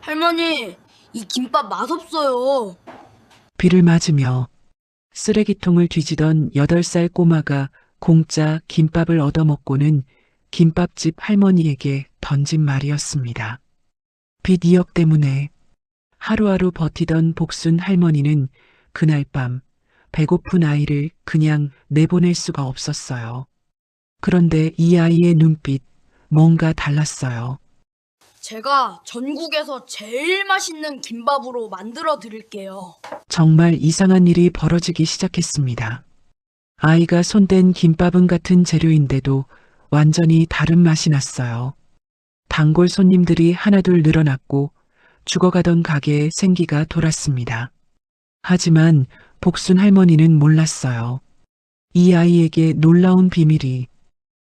할머니, 이 김밥 맛없어요. 비를 맞으며 쓰레기통을 뒤지던 8살 꼬마가 공짜 김밥을 얻어먹고는 김밥집 할머니에게 던진 말이었습니다. 빚 2억 때문에 하루하루 버티던 복순 할머니는 그날 밤 배고픈 아이를 그냥 내보낼 수가 없었어요. 그런데 이 아이의 눈빛, 뭔가 달랐어요. 제가 전국에서 제일 맛있는 김밥으로 만들어 드릴게요. 정말 이상한 일이 벌어지기 시작했습니다. 아이가 손댄 김밥은 같은 재료인데도 완전히 다른 맛이 났어요. 단골 손님들이 하나둘 늘어났고 죽어가던 가게에 생기가 돌았습니다. 하지만 복순 할머니는 몰랐어요. 이 아이에게 놀라운 비밀이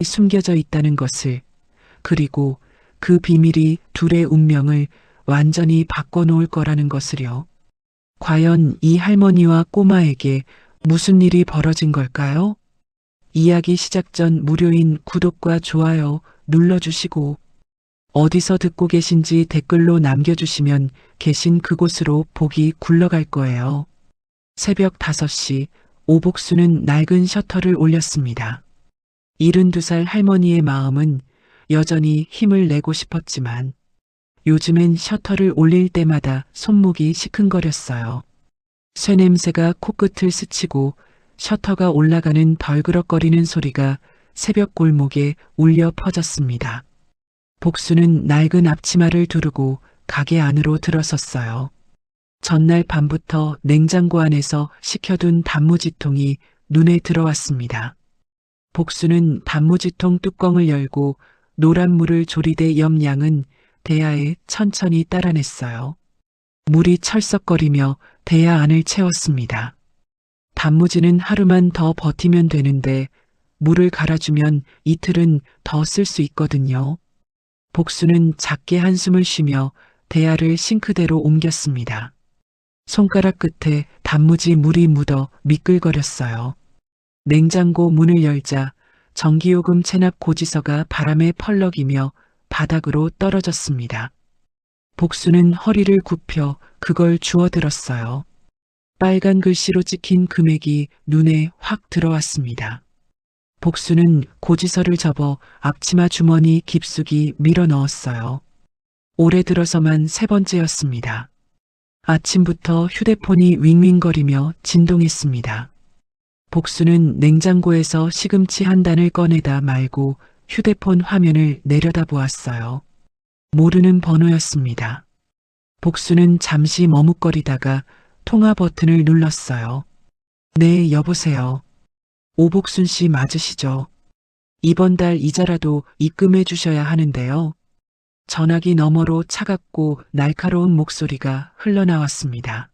숨겨져 있다는 것을, 그리고 그 비밀이 둘의 운명을 완전히 바꿔놓을 거라는 것을요. 과연 이 할머니와 꼬마에게 무슨 일이 벌어진 걸까요? 이야기 시작 전 무료인 구독과 좋아요 눌러주시고 어디서 듣고 계신지 댓글로 남겨주시면 계신 그곳으로 복이 굴러갈 거예요. 새벽 5시 오복수는 낡은 셔터를 올렸습니다. 72살 할머니의 마음은 여전히 힘을 내고 싶었지만 요즘엔 셔터를 올릴 때마다 손목이 시큰거렸어요. 쇠냄새가 코끝을 스치고 셔터가 올라가는 덜그럭거리는 소리가 새벽 골목에 울려 퍼졌습니다. 복수는 낡은 앞치마를 두르고 가게 안으로 들어섰어요. 전날 밤부터 냉장고 안에서 식혀둔 단무지통이 눈에 들어왔습니다. 복수는 단무지통 뚜껑을 열고 노란 물을 조리대 옆 양은 대야에 천천히 따라냈어요. 물이 철썩거리며 대야 안을 채웠습니다. 단무지는 하루만 더 버티면 되는데 물을 갈아주면 이틀은 더 쓸 수 있거든요. 복수는 작게 한숨을 쉬며 대야를 싱크대로 옮겼습니다. 손가락 끝에 단무지 물이 묻어 미끌거렸어요. 냉장고 문을 열자 전기요금 체납 고지서가 바람에 펄럭이며 바닥으로 떨어졌습니다. 복수는 허리를 굽혀 그걸 주워들었어요. 빨간 글씨로 찍힌 금액이 눈에 확 들어왔습니다. 복수는 고지서를 접어 앞치마 주머니 깊숙이 밀어 넣었어요. 올해 들어서만 3번째였습니다. 아침부터 휴대폰이 윙윙거리며 진동했습니다. 복수는 냉장고에서 시금치 한 단을 꺼내다 말고 휴대폰 화면을 내려다보았어요. 모르는 번호였습니다. 복수는 잠시 머뭇거리다가 통화 버튼을 눌렀어요. 네, 여보세요. 오복순 씨 맞으시죠? 이번 달 이자라도 입금해 주셔야 하는데요. 전화기 너머로 차갑고 날카로운 목소리가 흘러나왔습니다.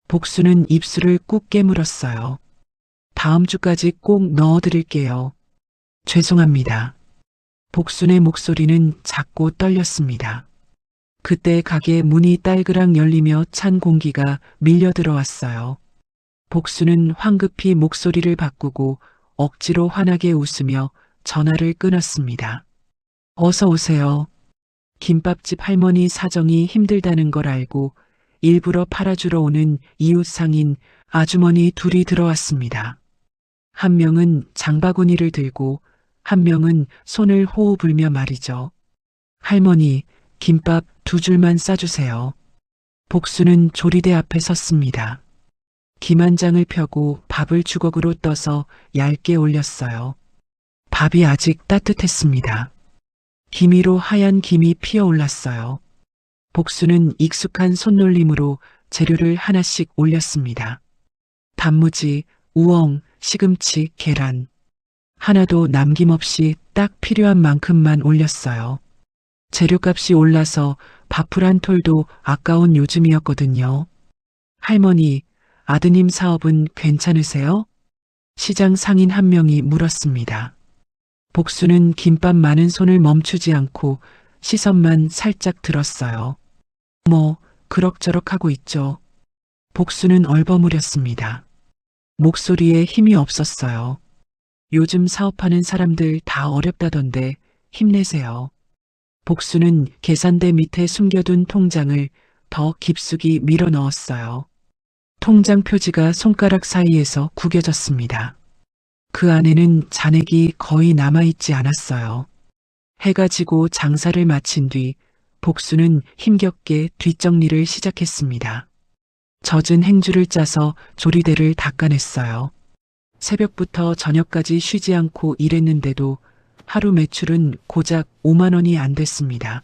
복수는 입술을 꾹 깨물었어요. 다음 주까지 꼭 넣어드릴게요. 죄송합니다. 복순의 목소리는 작고 떨렸습니다. 그때 가게 문이 딸그락 열리며 찬 공기가 밀려 들어왔어요. 복수는 황급히 목소리를 바꾸고 억지로 환하게 웃으며 전화를 끊었습니다. 어서 오세요. 김밥집 할머니 사정이 힘들다는 걸 알고 일부러 팔아주러 오는 이웃 상인 아주머니 둘이 들어왔습니다. 한 명은 장바구니를 들고 한 명은 손을 호호 불며 말이죠. 할머니, 김밥 2줄만 싸주세요. 복수는 조리대 앞에 섰습니다. 김한장을 펴고 밥을 주걱으로 떠서 얇게 올렸어요. 밥이 아직 따뜻했습니다. 기미로 하얀 김이 피어올랐어요. 복수는 익숙한 손놀림으로 재료를 하나씩 올렸습니다. 단무지, 우엉, 시금치, 계란. 하나도 남김없이 딱 필요한 만큼만 올렸어요. 재료값이 올라서 밥풀 한 톨도 아까운 요즘이었거든요. 할머니, 아드님 사업은 괜찮으세요? 시장 상인 한 명이 물었습니다. 복수는 김밥 많은 손을 멈추지 않고 시선만 살짝 들었어요. 뭐, 그럭저럭 하고 있죠. 복수는 얼버무렸습니다. 목소리에 힘이 없었어요. 요즘 사업하는 사람들 다 어렵다던데 힘내세요. 복수는 계산대 밑에 숨겨둔 통장을 더 깊숙이 밀어 넣었어요. 통장 표지가 손가락 사이에서 구겨졌습니다. 그 안에는 잔액이 거의 남아있지 않았어요. 해가 지고 장사를 마친 뒤 복수는 힘겹게 뒷정리를 시작했습니다. 젖은 행주를 짜서 조리대를 닦아냈어요. 새벽부터 저녁까지 쉬지 않고 일했는데도 하루 매출은 고작 5만 원이 안 됐습니다.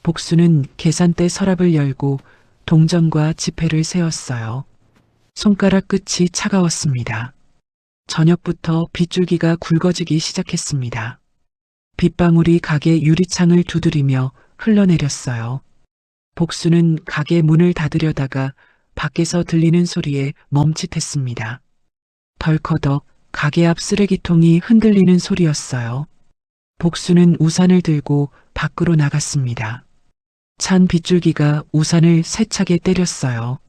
복수는 계산대 서랍을 열고 동전과 지폐를 세었어요. 손가락 끝이 차가웠습니다. 저녁부터 빗줄기가 굵어지기 시작했습니다. 빗방울이 가게 유리창을 두드리며 흘러내렸어요. 복수는 가게 문을 닫으려다가 밖에서 들리는 소리에 멈칫했습니다. 덜커덕 가게 앞 쓰레기통이 흔들리는 소리였어요. 복수는 우산을 들고 밖으로 나갔습니다. 찬 빗줄기가 우산을 세차게 때렸어요.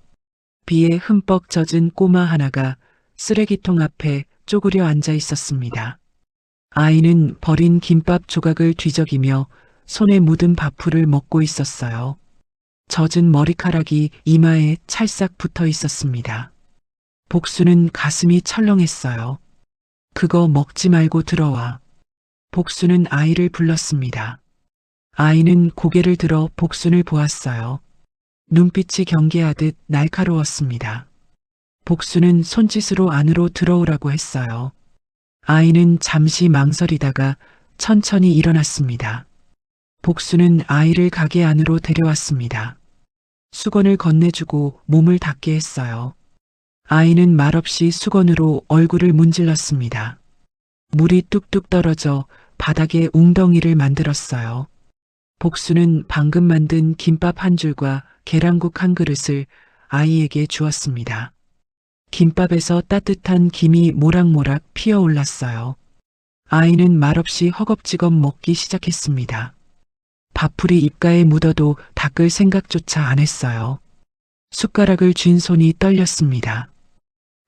비에 흠뻑 젖은 꼬마 하나가 쓰레기통 앞에 쪼그려 앉아 있었습니다. 아이는 버린 김밥 조각을 뒤적이며 손에 묻은 밥풀을 먹고 있었어요. 젖은 머리카락이 이마에 찰싹 붙어 있었습니다. 복수는 가슴이 철렁했어요. 그거 먹지 말고 들어와. 복수는 아이를 불렀습니다. 아이는 고개를 들어 복순을 보았어요. 눈빛이 경계하듯 날카로웠습니다. 복수는 손짓으로 안으로 들어오라고 했어요. 아이는 잠시 망설이다가 천천히 일어났습니다. 복수는 아이를 가게 안으로 데려왔습니다. 수건을 건네주고 몸을 닦게 했어요. 아이는 말없이 수건으로 얼굴을 문질렀습니다. 물이 뚝뚝 떨어져 바닥에 웅덩이를 만들었어요. 복수는 방금 만든 김밥 한 줄과 계란국 한 그릇을 아이에게 주었습니다. 김밥에서 따뜻한 김이 모락모락 피어올랐어요. 아이는 말없이 허겁지겁 먹기 시작했습니다. 밥풀이 입가에 묻어도 닦을 생각조차 안 했어요. 숟가락을 쥔 손이 떨렸습니다.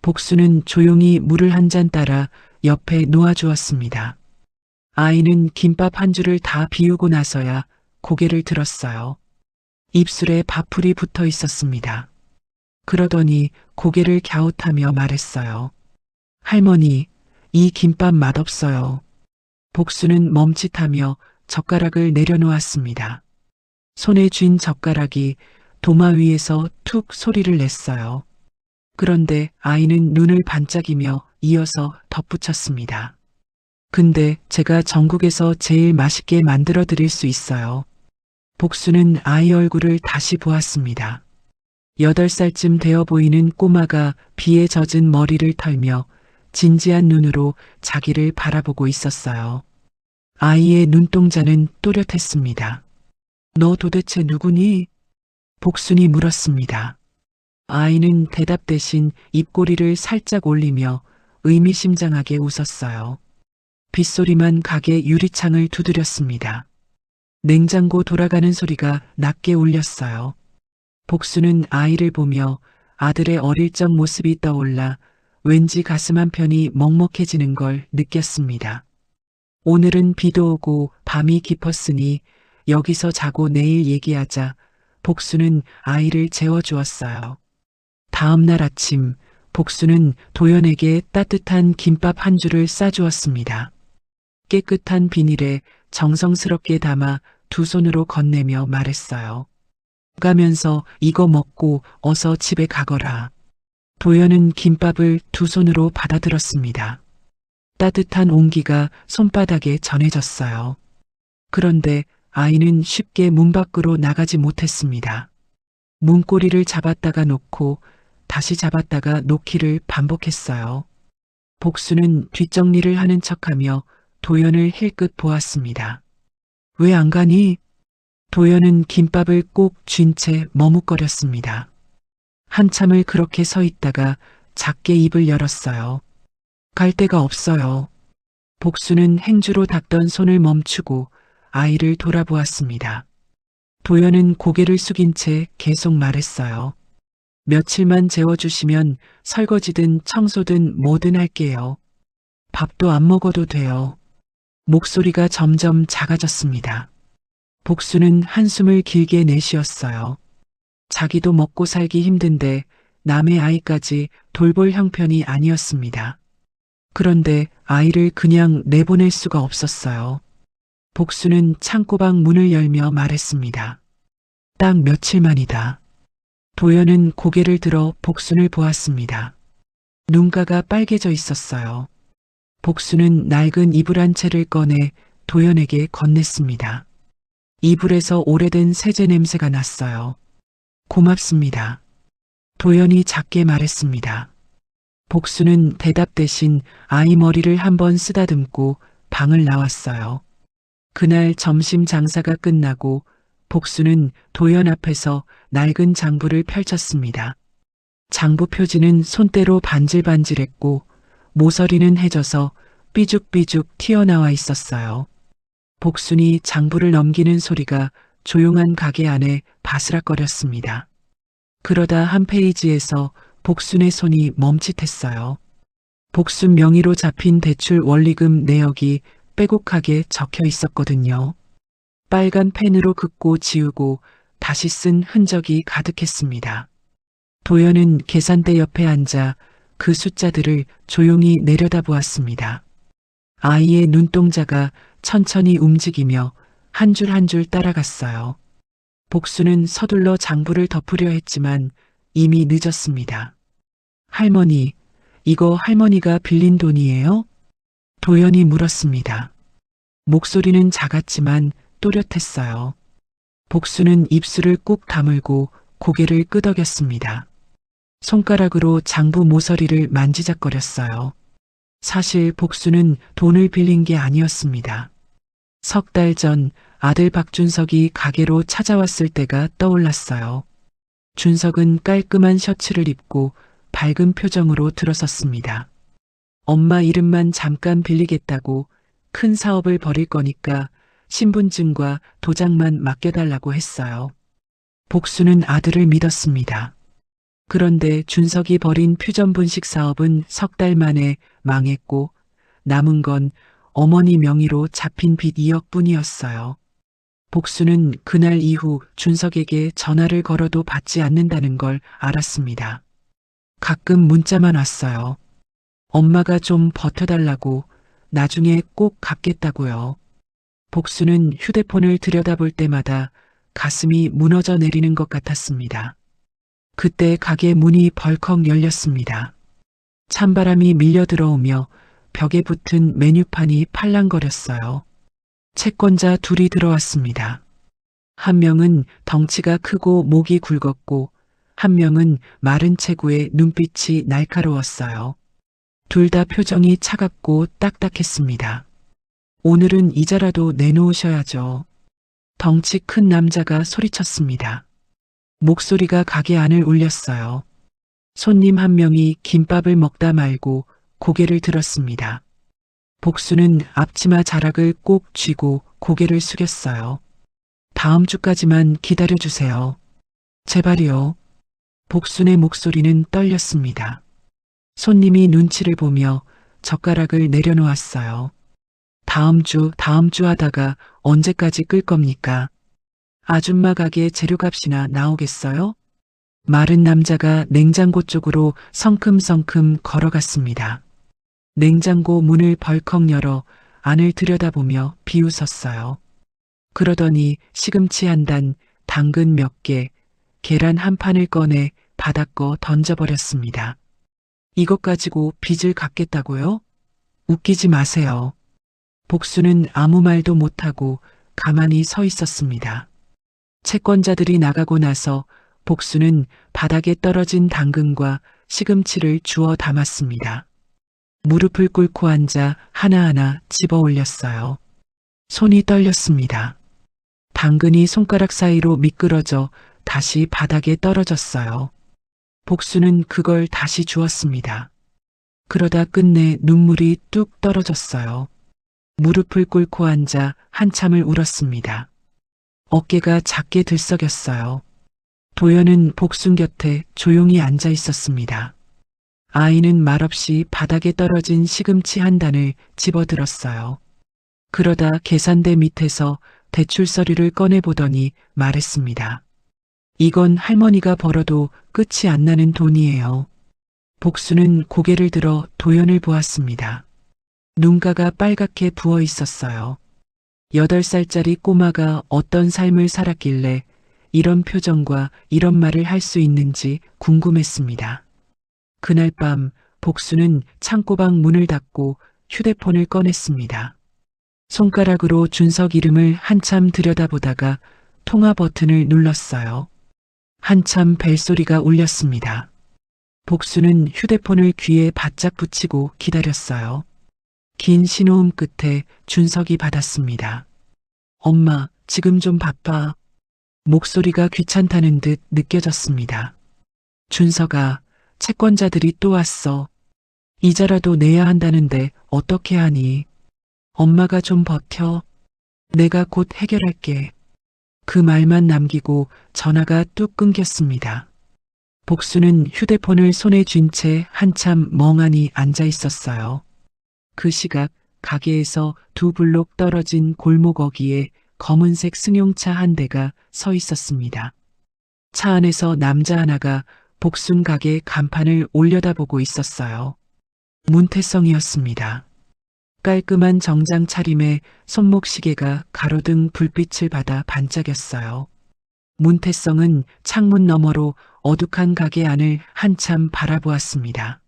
복수는 조용히 물을 한 잔 따라 옆에 놓아주었습니다. 아이는 김밥 한 줄을 다 비우고 나서야 고개를 들었어요. 입술에 밥풀이 붙어 있었습니다. 그러더니 고개를 갸웃하며 말했어요. 할머니, 이 김밥 맛없어요. 복수는 멈칫하며 젓가락을 내려놓았습니다. 손에 쥔 젓가락이 도마 위에서 툭 소리를 냈어요. 그런데 아이는 눈을 반짝이며 이어서 덧붙였습니다. 근데 제가 전국에서 제일 맛있게 만들어 드릴 수 있어요. 복수는 아이 얼굴을 다시 보았습니다. 8살쯤 되어 보이는 꼬마가 비에 젖은 머리를 털며 진지한 눈으로 자기를 바라보고 있었어요. 아이의 눈동자는 또렷했습니다. 너 도대체 누구니? 복순이 물었습니다. 아이는 대답 대신 입꼬리를 살짝 올리며 의미심장하게 웃었어요. 빗소리만 가게 유리창을 두드렸습니다. 냉장고 돌아가는 소리가 낮게 울렸어요. 복수는 아이를 보며 아들의 어릴 적 모습이 떠올라 왠지 가슴 한편이 먹먹해지는 걸 느꼈습니다. 오늘은 비도 오고 밤이 깊었으니 여기서 자고 내일 얘기하자 복수는 아이를 재워주었어요. 다음 날 아침 복수는 도연에게 따뜻한 김밥 한 줄을 싸주었습니다. 깨끗한 비닐에 정성스럽게 담아 두 손으로 건네며 말했어요. 가면서 이거 먹고 어서 집에 가거라. 도연은 김밥을 두 손으로 받아들었습니다. 따뜻한 온기가 손바닥에 전해졌어요. 그런데 아이는 쉽게 문 밖으로 나가지 못했습니다. 문고리를 잡았다가 놓고 다시 잡았다가 놓기를 반복했어요. 복수는 뒷정리를 하는 척하며 도연을 힐끗 보았습니다. 왜 안 가니? 도연은 김밥을 꼭 쥔 채 머뭇거렸습니다. 한참을 그렇게 서 있다가 작게 입을 열었어요. 갈 데가 없어요. 복수는 행주로 닦던 손을 멈추고 아이를 돌아보았습니다. 도연은 고개를 숙인 채 계속 말했어요. 며칠만 재워주시면 설거지든 청소든 뭐든 할게요. 밥도 안 먹어도 돼요. 목소리가 점점 작아졌습니다. 복수는 한숨을 길게 내쉬었어요. 자기도 먹고 살기 힘든데 남의 아이까지 돌볼 형편이 아니었습니다. 그런데 아이를 그냥 내보낼 수가 없었어요. 복수는 창고방 문을 열며 말했습니다. 딱 며칠만이다. 도연은 고개를 들어 복순을 보았습니다. 눈가가 빨개져 있었어요. 복수는 낡은 이불 한 채를 꺼내 도연에게 건넸습니다. 이불에서 오래된 세제 냄새가 났어요. 고맙습니다. 도연이 작게 말했습니다. 복수는 대답 대신 아이 머리를 한번 쓰다듬고 방을 나왔어요. 그날 점심 장사가 끝나고 복수는 도연 앞에서 낡은 장부를 펼쳤습니다. 장부 표지는 손때로 반질반질했고 모서리는 해져서 삐죽삐죽 튀어나와 있었어요. 복순이 장부를 넘기는 소리가 조용한 가게 안에 바스락거렸습니다. 그러다 한 페이지에서 복순의 손이 멈칫했어요. 복순 명의로 잡힌 대출 원리금 내역이 빼곡하게 적혀 있었거든요. 빨간 펜으로 긋고 지우고 다시 쓴 흔적이 가득했습니다. 도연은 계산대 옆에 앉아 그 숫자들을 조용히 내려다보았습니다. 아이의 눈동자가 천천히 움직이며 한 줄 한 줄 따라갔어요. 복수는 서둘러 장부를 덮으려 했지만 이미 늦었습니다. 할머니, 이거 할머니가 빌린 돈이에요? 도연이 물었습니다. 목소리는 작았지만 또렷했어요. 복수는 입술을 꾹 다물고 고개를 끄덕였습니다. 손가락으로 장부 모서리를 만지작거렸어요. 사실 복수는 돈을 빌린 게 아니었습니다. 석 달 전 아들 박준석이 가게로 찾아왔을 때가 떠올랐어요. 준석은 깔끔한 셔츠를 입고 밝은 표정으로 들어섰습니다. 엄마 이름만 잠깐 빌리겠다고 큰 사업을 벌일 거니까 신분증과 도장만 맡겨달라고 했어요. 복수는 아들을 믿었습니다. 그런데 준석이 벌인 퓨전 분식 사업은 석 달 만에 망했고 남은 건 어머니 명의로 잡힌 빚 2억 뿐이었어요. 복수는 그날 이후 준석에게 전화를 걸어도 받지 않는다는 걸 알았습니다. 가끔 문자만 왔어요. 엄마가 좀 버텨달라고, 나중에 꼭 갚겠다고요. 복수는 휴대폰을 들여다볼 때마다 가슴이 무너져 내리는 것 같았습니다. 그때 가게 문이 벌컥 열렸습니다. 찬바람이 밀려 들어오며 벽에 붙은 메뉴판이 팔랑거렸어요. 채권자 둘이 들어왔습니다. 한 명은 덩치가 크고 목이 굵었고 한 명은 마른 체구에 눈빛이 날카로웠어요. 둘 다 표정이 차갑고 딱딱했습니다. 오늘은 이자라도 내놓으셔야죠. 덩치 큰 남자가 소리쳤습니다. 목소리가 가게 안을 울렸어요. 손님 한 명이 김밥을 먹다 말고 고개를 들었습니다. 복수는 앞치마 자락을 꼭 쥐고 고개를 숙였어요. 다음 주까지만 기다려주세요. 제발요. 복순의 목소리는 떨렸습니다. 손님이 눈치를 보며 젓가락을 내려놓았어요. 다음 주 하다가 언제까지 끌 겁니까? 아줌마 가게 재료값이나 나오겠어요? 마른 남자가 냉장고 쪽으로 성큼성큼 걸어갔습니다. 냉장고 문을 벌컥 열어 안을 들여다보며 비웃었어요. 그러더니 시금치 한 단, 당근 몇 개, 계란 한 판을 꺼내 바닥거 던져버렸습니다. 이것 가지고 빚을 갚겠다고요? 웃기지 마세요. 복수는 아무 말도 못하고 가만히 서 있었습니다. 채권자들이 나가고 나서 복수는 바닥에 떨어진 당근과 시금치를 주워 담았습니다. 무릎을 꿇고 앉아 하나하나 집어 올렸어요. 손이 떨렸습니다. 당근이 손가락 사이로 미끄러져 다시 바닥에 떨어졌어요. 복수는 그걸 다시 주었습니다. 그러다 끝내 눈물이 뚝 떨어졌어요. 무릎을 꿇고 앉아 한참을 울었습니다. 어깨가 작게 들썩였어요. 도연은 복순 곁에 조용히 앉아 있었습니다. 아이는 말없이 바닥에 떨어진 시금치 한 단을 집어들었어요. 그러다 계산대 밑에서 대출 서류를 꺼내보더니 말했습니다. 이건 할머니가 벌어도 끝이 안 나는 돈이에요. 복수는 고개를 들어 도연을 보았습니다. 눈가가 빨갛게 부어 있었어요. 8살짜리 꼬마가 어떤 삶을 살았길래 이런 표정과 이런 말을 할 수 있는지 궁금했습니다. 그날 밤 복수는 창고방 문을 닫고 휴대폰을 꺼냈습니다. 손가락으로 준석 이름을 한참 들여다보다가 통화 버튼을 눌렀어요. 한참 벨소리가 울렸습니다. 복수는 휴대폰을 귀에 바짝 붙이고 기다렸어요. 긴 신호음 끝에 준석이 받았습니다. 엄마, 지금 좀 바빠. 목소리가 귀찮다는 듯 느껴졌습니다. 준석아, 채권자들이 또 왔어. 이자라도 내야 한다는데 어떻게 하니? 엄마가 좀 버텨. 내가 곧 해결할게. 그 말만 남기고 전화가 뚝 끊겼습니다. 복수는 휴대폰을 손에 쥔 채 한참 멍하니 앉아 있었어요. 그 시각 가게에서 2블록 떨어진 골목 어귀에 검은색 승용차 한 대가 서 있었습니다. 차 안에서 남자 하나가 복순 가게 간판을 올려다보고 있었어요. 문태성이었습니다. 깔끔한 정장 차림에 손목시계가 가로등 불빛을 받아 반짝였어요. 문태성은 창문 너머로 어둑한 가게 안을 한참 바라보았습니다.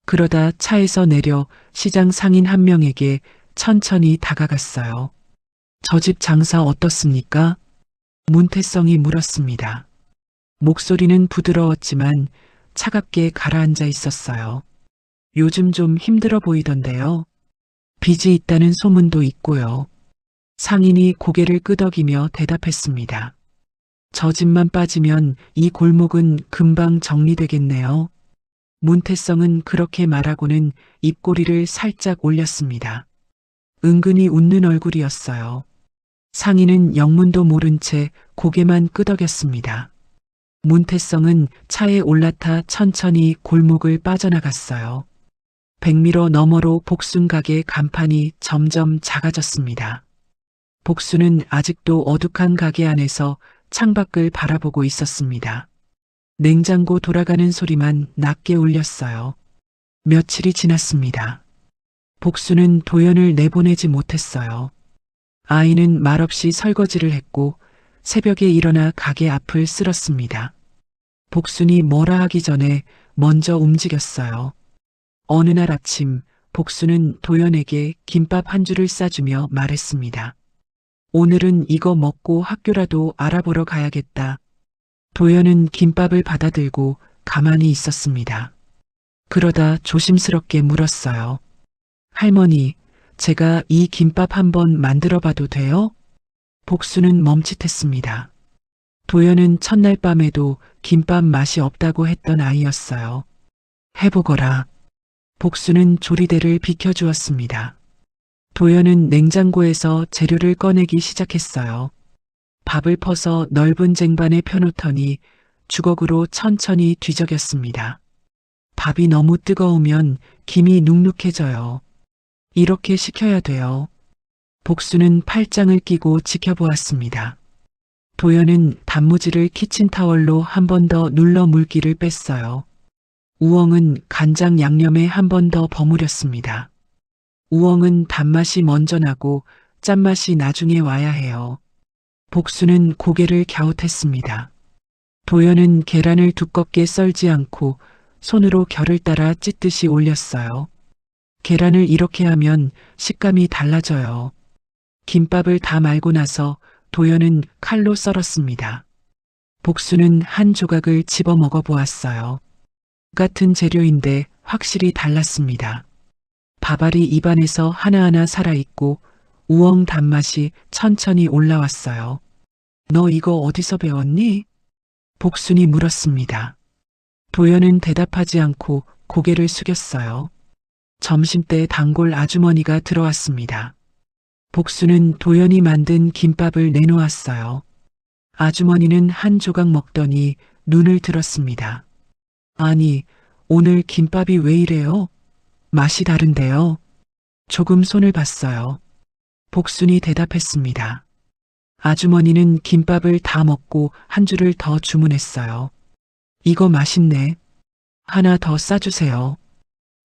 그러다 차에서 내려 시장 상인 한 명에게 천천히 다가갔어요. 저 집 장사 어떻습니까? 문태성이 물었습니다. 목소리는 부드러웠지만 차갑게 가라앉아 있었어요. 요즘 좀 힘들어 보이던데요. 빚이 있다는 소문도 있고요. 상인이 고개를 끄덕이며 대답했습니다. 저 집만 빠지면 이 골목은 금방 정리되겠네요. 문태성은 그렇게 말하고는 입꼬리를 살짝 올렸습니다. 은근히 웃는 얼굴이었어요. 상인은 영문도 모른 채 고개만 끄덕였습니다. 문태성은 차에 올라타 천천히 골목을 빠져나갔어요. 100m 너머로 복순 가게 간판이 점점 작아졌습니다. 복순은 아직도 어둑한 가게 안에서 창밖을 바라보고 있었습니다. 냉장고 돌아가는 소리만 낮게 울렸어요. 며칠이 지났습니다. 복수는 도연을 내보내지 못했어요. 아이는 말없이 설거지를 했고 새벽에 일어나 가게 앞을 쓸었습니다. 복순이 뭐라 하기 전에 먼저 움직였어요. 어느 날 아침 복순은 도연에게 김밥 한 줄을 싸주며 말했습니다. 오늘은 이거 먹고 학교라도 알아보러 가야겠다. 도연은 김밥을 받아들고 가만히 있었습니다. 그러다 조심스럽게 물었어요. 할머니, 제가 이 김밥 한번 만들어 봐도 돼요? 복수는 멈칫했습니다. 도연은 첫날 밤에도 김밥 맛이 없다고 했던 아이였어요. 해보거라. 복수는 조리대를 비켜주었습니다. 도연은 냉장고에서 재료를 꺼내기 시작했어요. 밥을 퍼서 넓은 쟁반에 펴놓더니 주걱으로 천천히 뒤적였습니다. 밥이 너무 뜨거우면 김이 눅눅해져요. 이렇게 식혀야 돼요. 복수는 팔짱을 끼고 지켜보았습니다. 도연은 단무지를 키친타월로 한 번 더 눌러 물기를 뺐어요. 우엉은 간장 양념에 한 번 더 버무렸습니다. 우엉은 단맛이 먼저 나고 짠맛이 나중에 와야 해요. 복수는 고개를 갸웃했습니다. 도연은 계란을 두껍게 썰지 않고 손으로 결을 따라 찢듯이 올렸어요. 계란을 이렇게 하면 식감이 달라져요. 김밥을 다 말고 나서 도연은 칼로 썰었습니다. 복수는 한 조각을 집어 먹어 보았어요. 같은 재료인데 확실히 달랐습니다. 밥알이 입안에서 하나하나 살아있고 우엉 단맛이 천천히 올라왔어요. 너 이거 어디서 배웠니? 복순이 물었습니다. 도연은 대답하지 않고 고개를 숙였어요. 점심때 단골 아주머니가 들어왔습니다. 복순은 도연이 만든 김밥을 내놓았어요. 아주머니는 한 조각 먹더니 눈을 들었습니다. 아니, 오늘 김밥이 왜 이래요? 맛이 다른데요. 조금 손을 봤어요. 복순이 대답했습니다. 아주머니는 김밥을 다 먹고 한 줄을 더 주문했어요. 이거 맛있네. 하나 더 싸주세요.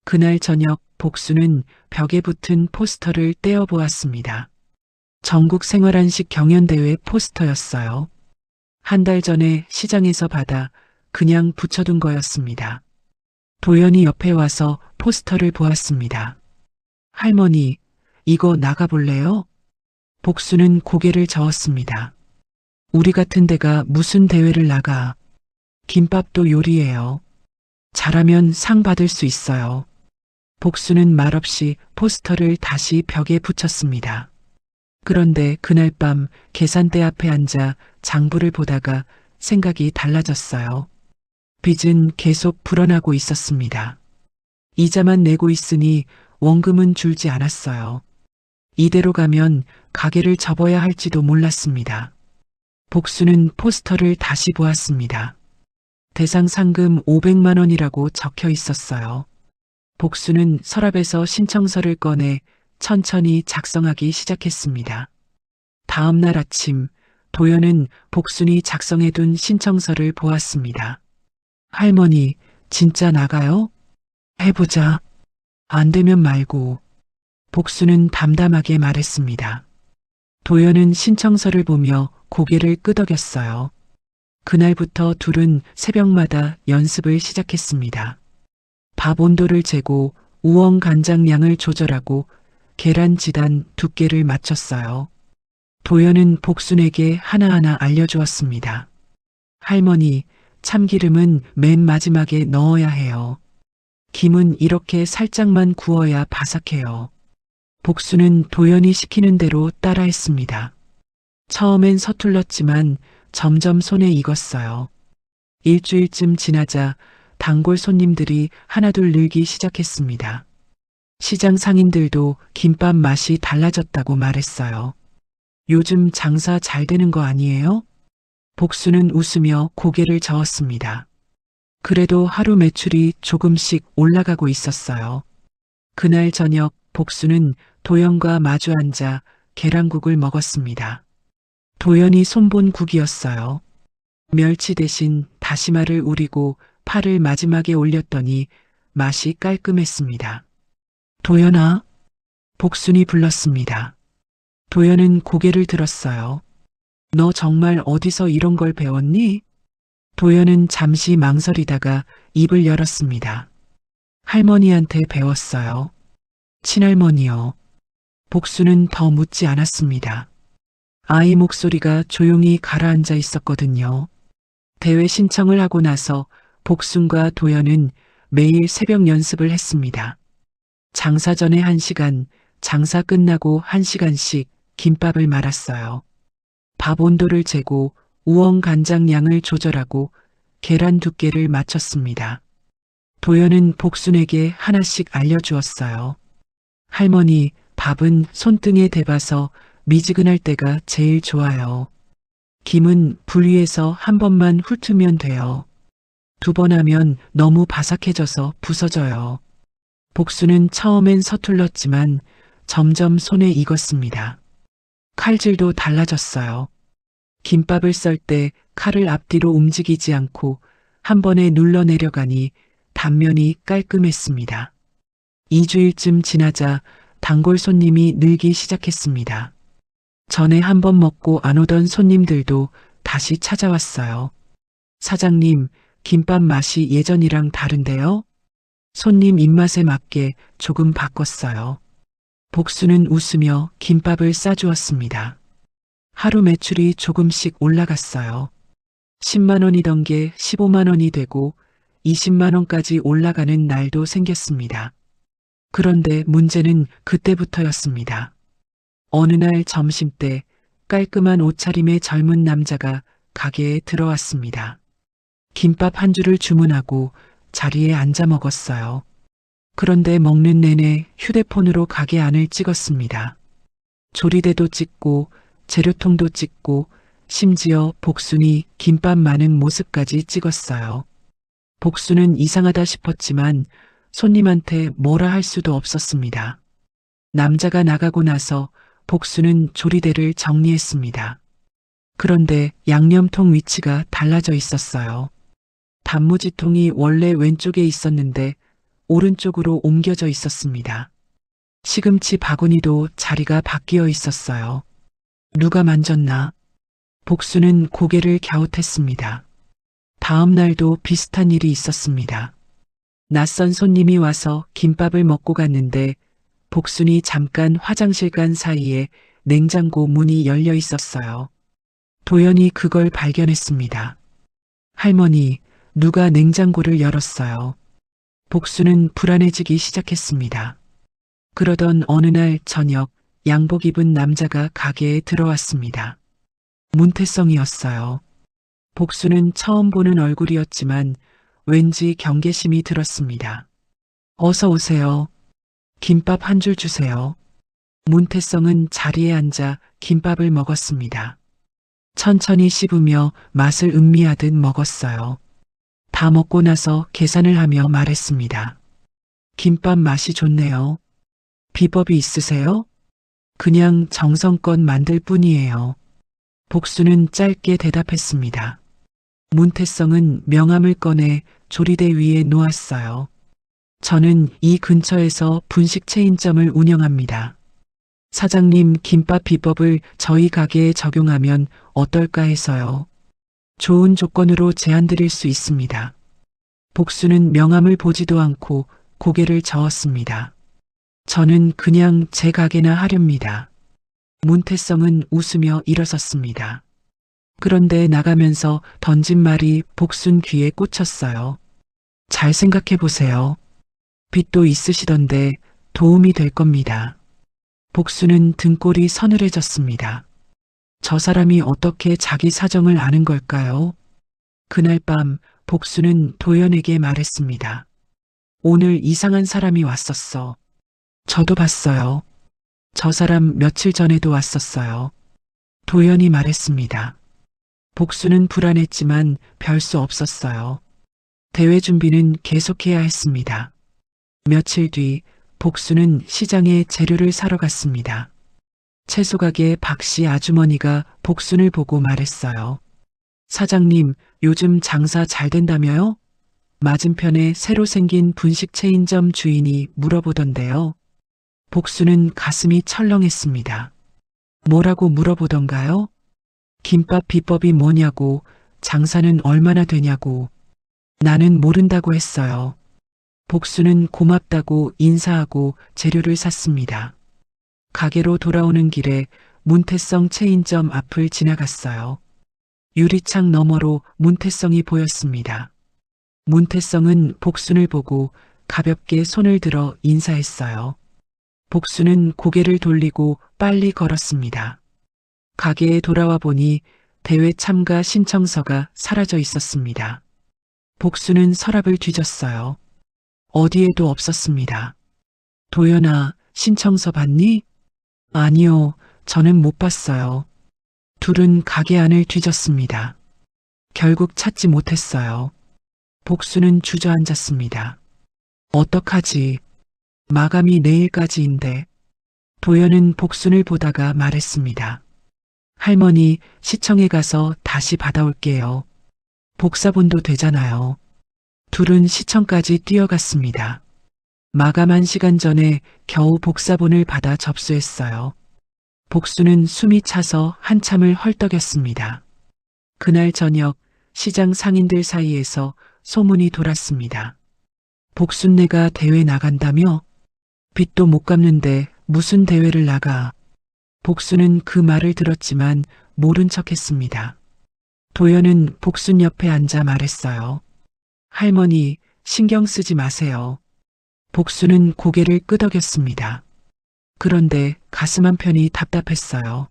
그날 저녁 복수는 벽에 붙은 포스터를 떼어보았습니다. 전국 생활한식 경연대회 포스터였어요. 한 달 전에 시장에서 받아 그냥 붙여둔 거였습니다. 도연이 옆에 와서 포스터를 보았습니다. 할머니, 이거 나가볼래요? 복수는 고개를 저었습니다. 우리 같은 데가 무슨 대회를 나가. 김밥도 요리해요. 잘하면 상 받을 수 있어요. 복수는 말없이 포스터를 다시 벽에 붙였습니다. 그런데 그날 밤 계산대 앞에 앉아 장부를 보다가 생각이 달라졌어요. 빚은 계속 불어나고 있었습니다. 이자만 내고 있으니 원금은 줄지 않았어요. 이대로 가면 가게를 접어야 할지도 몰랐습니다. 복수는 포스터를 다시 보았습니다. 대상 상금 500만 원이라고 적혀 있었어요. 복수는 서랍에서 신청서를 꺼내 천천히 작성하기 시작했습니다. 다음 날 아침, 도연은 복순이 작성해둔 신청서를 보았습니다. 할머니, 진짜 나가요? 해보자. 안 되면 말고. 복수는 담담하게 말했습니다. 도연은 신청서를 보며 고개를 끄덕였어요. 그날부터 둘은 새벽마다 연습을 시작했습니다. 밥 온도를 재고 우엉 간장량을 조절하고 계란 지단 두께를 맞췄어요. 도연은 복순에게 하나하나 알려주었습니다. 할머니, 참기름은 맨 마지막에 넣어야 해요. 김은 이렇게 살짝만 구워야 바삭해요. 복순은 도연이 시키는 대로 따라했습니다. 처음엔 서툴렀지만 점점 손에 익었어요. 일주일쯤 지나자 단골 손님들이 하나둘 늘기 시작했습니다. 시장 상인들도 김밥 맛이 달라졌다고 말했어요. 요즘 장사 잘 되는 거 아니에요? 복수는 웃으며 고개를 저었습니다. 그래도 하루 매출이 조금씩 올라가고 있었어요. 그날 저녁 복수는 도연과 마주 앉아 계란국을 먹었습니다. 도연이 손본 국이었어요. 멸치 대신 다시마를 우리고 파를 마지막에 올렸더니 맛이 깔끔했습니다. 도연아, 복순이 불렀습니다. 도연은 고개를 들었어요. 너 정말 어디서 이런 걸 배웠니? 도연은 잠시 망설이다가 입을 열었습니다. 할머니한테 배웠어요. 친할머니요. 복수는 더 묻지 않았습니다. 아이 목소리가 조용히 가라앉아 있었거든요. 대회 신청을 하고 나서 복순과 도연은 매일 새벽 연습을 했습니다. 장사 전에 1시간, 장사 끝나고 1시간씩 김밥을 말았어요. 밥 온도를 재고 우엉 간장 양을 조절하고 계란 두께를 맞췄습니다. 도연은 복순에게 하나씩 알려주었어요. 할머니, 밥은 손등에 대봐서 미지근할 때가 제일 좋아요. 김은 불 위에서 한 번만 훑으면 돼요. 2번 하면 너무 바삭해져서 부서져요. 복수는 처음엔 서툴렀지만 점점 손에 익었습니다. 칼질도 달라졌어요. 김밥을 썰 때 칼을 앞뒤로 움직이지 않고 한 번에 눌러 내려가니 단면이 깔끔했습니다. 2주일쯤 지나자 단골 손님이 늘기 시작했습니다. 전에 한 번 먹고 안 오던 손님들도 다시 찾아왔어요. 사장님, 김밥 맛이 예전이랑 다른데요? 손님 입맛에 맞게 조금 바꿨어요. 복수는 웃으며 김밥을 싸주었습니다. 하루 매출이 조금씩 올라갔어요. 10만 원이던 게 15만 원이 되고 20만 원까지 올라가는 날도 생겼습니다. 그런데 문제는 그때부터였습니다. 어느 날 점심때 깔끔한 옷차림의 젊은 남자가 가게에 들어왔습니다. 김밥 한 줄을 주문하고 자리에 앉아 먹었어요. 그런데 먹는 내내 휴대폰으로 가게 안을 찍었습니다. 조리대도 찍고 재료통도 찍고 심지어 복순이 김밥 많은 모습까지 찍었어요. 복순은 이상하다 싶었지만 손님한테 뭐라 할 수도 없었습니다. 남자가 나가고 나서 복수는 조리대를 정리했습니다. 그런데 양념통 위치가 달라져 있었어요. 단무지통이 원래 왼쪽에 있었는데 오른쪽으로 옮겨져 있었습니다. 시금치 바구니도 자리가 바뀌어 있었어요. 누가 만졌나? 복수는 고개를 갸웃했습니다. 다음 날도 비슷한 일이 있었습니다. 낯선 손님이 와서 김밥을 먹고 갔는데 복순이 잠깐 화장실 간 사이에 냉장고 문이 열려 있었어요. 도연이 그걸 발견했습니다. 할머니, 누가 냉장고를 열었어요. 복수는 불안해지기 시작했습니다. 그러던 어느 날 저녁 양복 입은 남자가 가게에 들어왔습니다. 문태성이었어요. 복수는 처음 보는 얼굴이었지만 왠지 경계심이 들었습니다. 어서 오세요. 김밥 한 줄 주세요. 문태성은 자리에 앉아 김밥을 먹었습니다. 천천히 씹으며 맛을 음미하듯 먹었어요. 다 먹고 나서 계산을 하며 말했습니다. 김밥 맛이 좋네요. 비법이 있으세요? 그냥 정성껏 만들 뿐이에요. 복수는 짧게 대답했습니다. 문태성은 명함을 꺼내 조리대 위에 놓았어요. 저는 이 근처에서 분식 체인점을 운영합니다. 사장님 김밥 비법을 저희 가게에 적용하면 어떨까 해서요. 좋은 조건으로 제안 드릴 수 있습니다. 복수는 명함을 보지도 않고 고개를 저었습니다. 저는 그냥 제 가게나 하렵니다. 문태성은 웃으며 일어섰습니다. 그런데 나가면서 던진 말이 복순 귀에 꽂혔어요. 잘 생각해 보세요. 빚도 있으시던데 도움이 될 겁니다. 복수는 등골이 서늘해졌습니다. 저 사람이 어떻게 자기 사정을 아는 걸까요? 그날 밤 복수는 도연에게 말했습니다. 오늘 이상한 사람이 왔었어. 저도 봤어요. 저 사람 며칠 전에도 왔었어요. 도연이 말했습니다. 복수는 불안했지만 별 수 없었어요. 대회 준비는 계속해야 했습니다. 며칠 뒤 복수는 시장에 재료를 사러 갔습니다. 채소가게 박씨 아주머니가 복순을 보고 말했어요. 사장님, 요즘 장사 잘 된다며요? 맞은편에 새로 생긴 분식 체인점 주인이 물어보던데요. 복수는 가슴이 철렁했습니다. 뭐라고 물어보던가요? 김밥 비법이 뭐냐고, 장사는 얼마나 되냐고. 나는 모른다고 했어요. 복수는 고맙다고 인사하고 재료를 샀습니다. 가게로 돌아오는 길에 문태성 체인점 앞을 지나갔어요. 유리창 너머로 문태성이 보였습니다. 문태성은 복순을 보고 가볍게 손을 들어 인사했어요. 복수는 고개를 돌리고 빨리 걸었습니다. 가게에 돌아와 보니 대회 참가 신청서가 사라져 있었습니다. 복수는 서랍을 뒤졌어요. 어디에도 없었습니다. 도연아, 신청서 봤니? 아니요, 저는 못 봤어요. 둘은 가게 안을 뒤졌습니다. 결국 찾지 못했어요. 복수는 주저앉았습니다. 어떡하지? 마감이 내일까지인데. 도연은 복순을 보다가 말했습니다. 할머니, 시청에 가서 다시 받아올게요. 복사본도 되잖아요. 둘은 시청까지 뛰어갔습니다. 마감 1시간 전에 겨우 복사본을 받아 접수했어요. 복수는 숨이 차서 한참을 헐떡였습니다. 그날 저녁 시장 상인들 사이에서 소문이 돌았습니다. 복순네가 대회 나간다며? 빚도 못 갚는데 무슨 대회를 나가? 복수는 그 말을 들었지만 모른 척했습니다. 도연은 복순 옆에 앉아 말했어요. 할머니, 신경 쓰지 마세요. 복수는 고개를 끄덕였습니다. 그런데 가슴 한편이 답답했어요.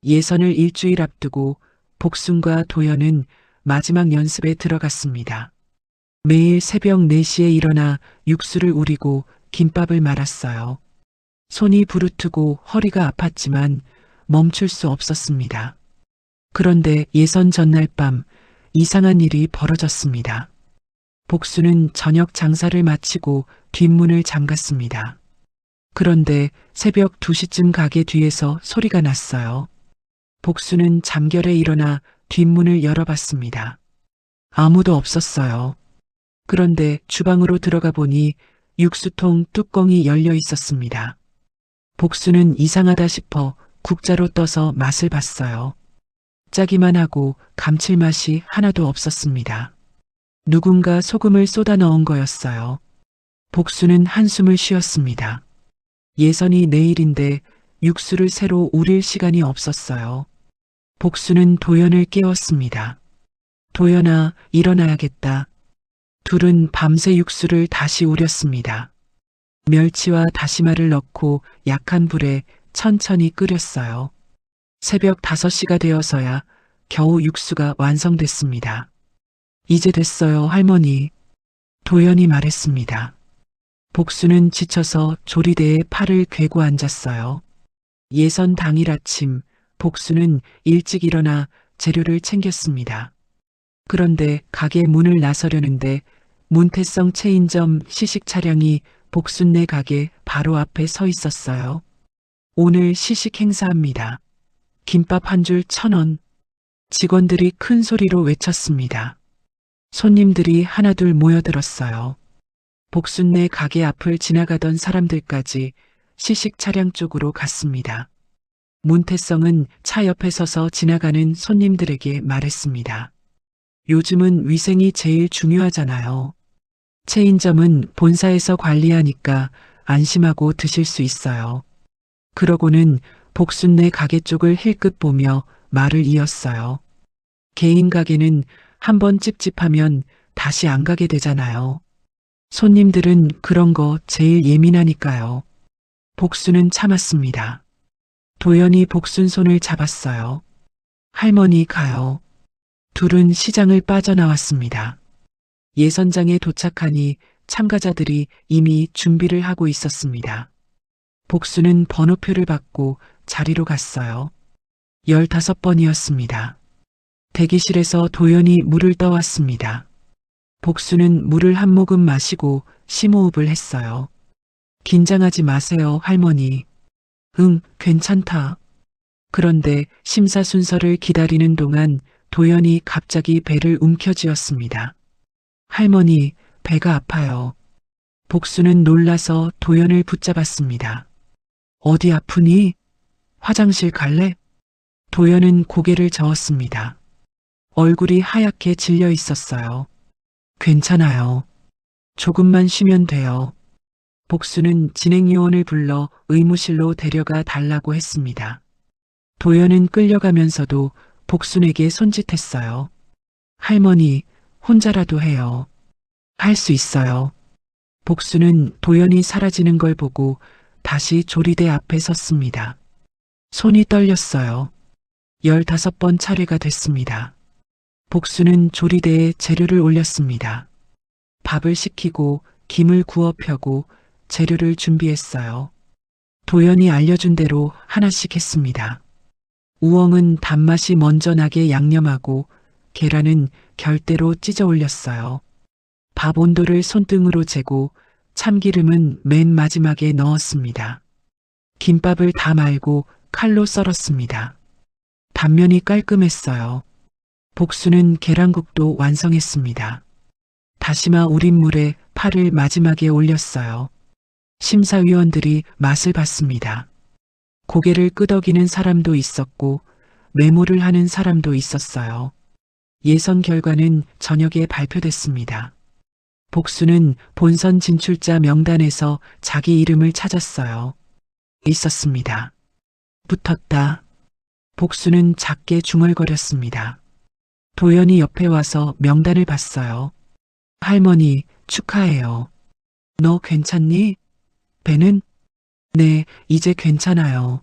예선을 일주일 앞두고 복순과 도연은 마지막 연습에 들어갔습니다. 매일 새벽 4시에 일어나 육수를 우리고 김밥을 말았어요. 손이 부르트고 허리가 아팠지만 멈출 수 없었습니다. 그런데 예선 전날 밤 이상한 일이 벌어졌습니다. 복수는 저녁 장사를 마치고 뒷문을 잠갔습니다. 그런데 새벽 2시쯤 가게 뒤에서 소리가 났어요. 복수는 잠결에 일어나 뒷문을 열어봤습니다. 아무도 없었어요. 그런데 주방으로 들어가 보니 육수통 뚜껑이 열려 있었습니다. 복수는 이상하다 싶어 국자로 떠서 맛을 봤어요. 짜기만 하고 감칠맛이 하나도 없었습니다. 누군가 소금을 쏟아 넣은 거였어요. 복수는 한숨을 쉬었습니다. 예선이 내일인데 육수를 새로 우릴 시간이 없었어요. 복수는 도연을 깨웠습니다. 도연아, 일어나야겠다. 둘은 밤새 육수를 다시 우렸습니다. 멸치와 다시마를 넣고 약한 불에 천천히 끓였어요. 새벽 5시가 되어서야 겨우 육수가 완성됐습니다. 이제 됐어요, 할머니. 도연이 말했습니다. 복수는 지쳐서 조리대에 팔을 괴고 앉았어요. 예선 당일 아침, 복수는 일찍 일어나 재료를 챙겼습니다. 그런데 가게 문을 나서려는데 문태성 체인점 시식 차량이 복순네 가게 바로 앞에 서 있었어요. 오늘 시식 행사합니다. 김밥 한 줄 1,000원. 직원들이 큰 소리로 외쳤습니다. 손님들이 하나둘 모여들었어요. 복순네 가게 앞을 지나가던 사람들까지 시식 차량 쪽으로 갔습니다. 문태성은 차 옆에 서서 지나가는 손님들에게 말했습니다. 요즘은 위생이 제일 중요하잖아요. 체인점은 본사에서 관리하니까 안심하고 드실 수 있어요. 그러고는 복순네 가게 쪽을 힐끗 보며 말을 이었어요. 개인 가게는 한번 찝찝하면 다시 안 가게 되잖아요. 손님들은 그런 거 제일 예민하니까요. 복수는 참았습니다. 도연이 복순 손을 잡았어요. 할머니 가요. 둘은 시장을 빠져나왔습니다. 예선장에 도착하니 참가자들이 이미 준비를 하고 있었습니다. 복수는 번호표를 받고 자리로 갔어요. 15번이었습니다. 대기실에서 도연이 물을 떠왔습니다. 복수는 물을 한 모금 마시고 심호흡을 했어요. 긴장하지 마세요, 할머니. 응, 괜찮다. 그런데 심사 순서를 기다리는 동안 도연이 갑자기 배를 움켜쥐었습니다. 할머니, 배가 아파요. 복수는 놀라서 도연을 붙잡았습니다. 어디 아프니? 화장실 갈래? 도연은 고개를 저었습니다. 얼굴이 하얗게 질려 있었어요. 괜찮아요. 조금만 쉬면 돼요. 복수는 진행요원을 불러 의무실로 데려가 달라고 했습니다. 도연은 끌려가면서도 복순에게 손짓했어요. 할머니, 혼자라도 해요. 할 수 있어요. 복수는 도연이 사라지는 걸 보고 다시 조리대 앞에 섰습니다. 손이 떨렸어요. 15번 차례가 됐습니다. 복수는 조리대에 재료를 올렸습니다. 밥을 식히고 김을 구워 펴고 재료를 준비했어요. 도연이 알려준 대로 하나씩 했습니다. 우엉은 단맛이 먼저 나게 양념하고 계란은 결대로 찢어 올렸어요. 밥 온도를 손등으로 재고 참기름은 맨 마지막에 넣었습니다. 김밥을 다 말고 칼로 썰었습니다. 단면이 깔끔했어요. 복수는 계란국도 완성했습니다. 다시마 우린 물에 파를 마지막에 올렸어요. 심사위원들이 맛을 봤습니다. 고개를 끄덕이는 사람도 있었고 메모를 하는 사람도 있었어요. 예선 결과는 저녁에 발표됐습니다. 복수는 본선 진출자 명단에서 자기 이름을 찾았어요. 있었습니다. 붙었다. 복수는 작게 중얼거렸습니다. 도연이 옆에 와서 명단을 봤어요. 할머니, 축하해요. 너 괜찮니? 배는? 네, 이제 괜찮아요.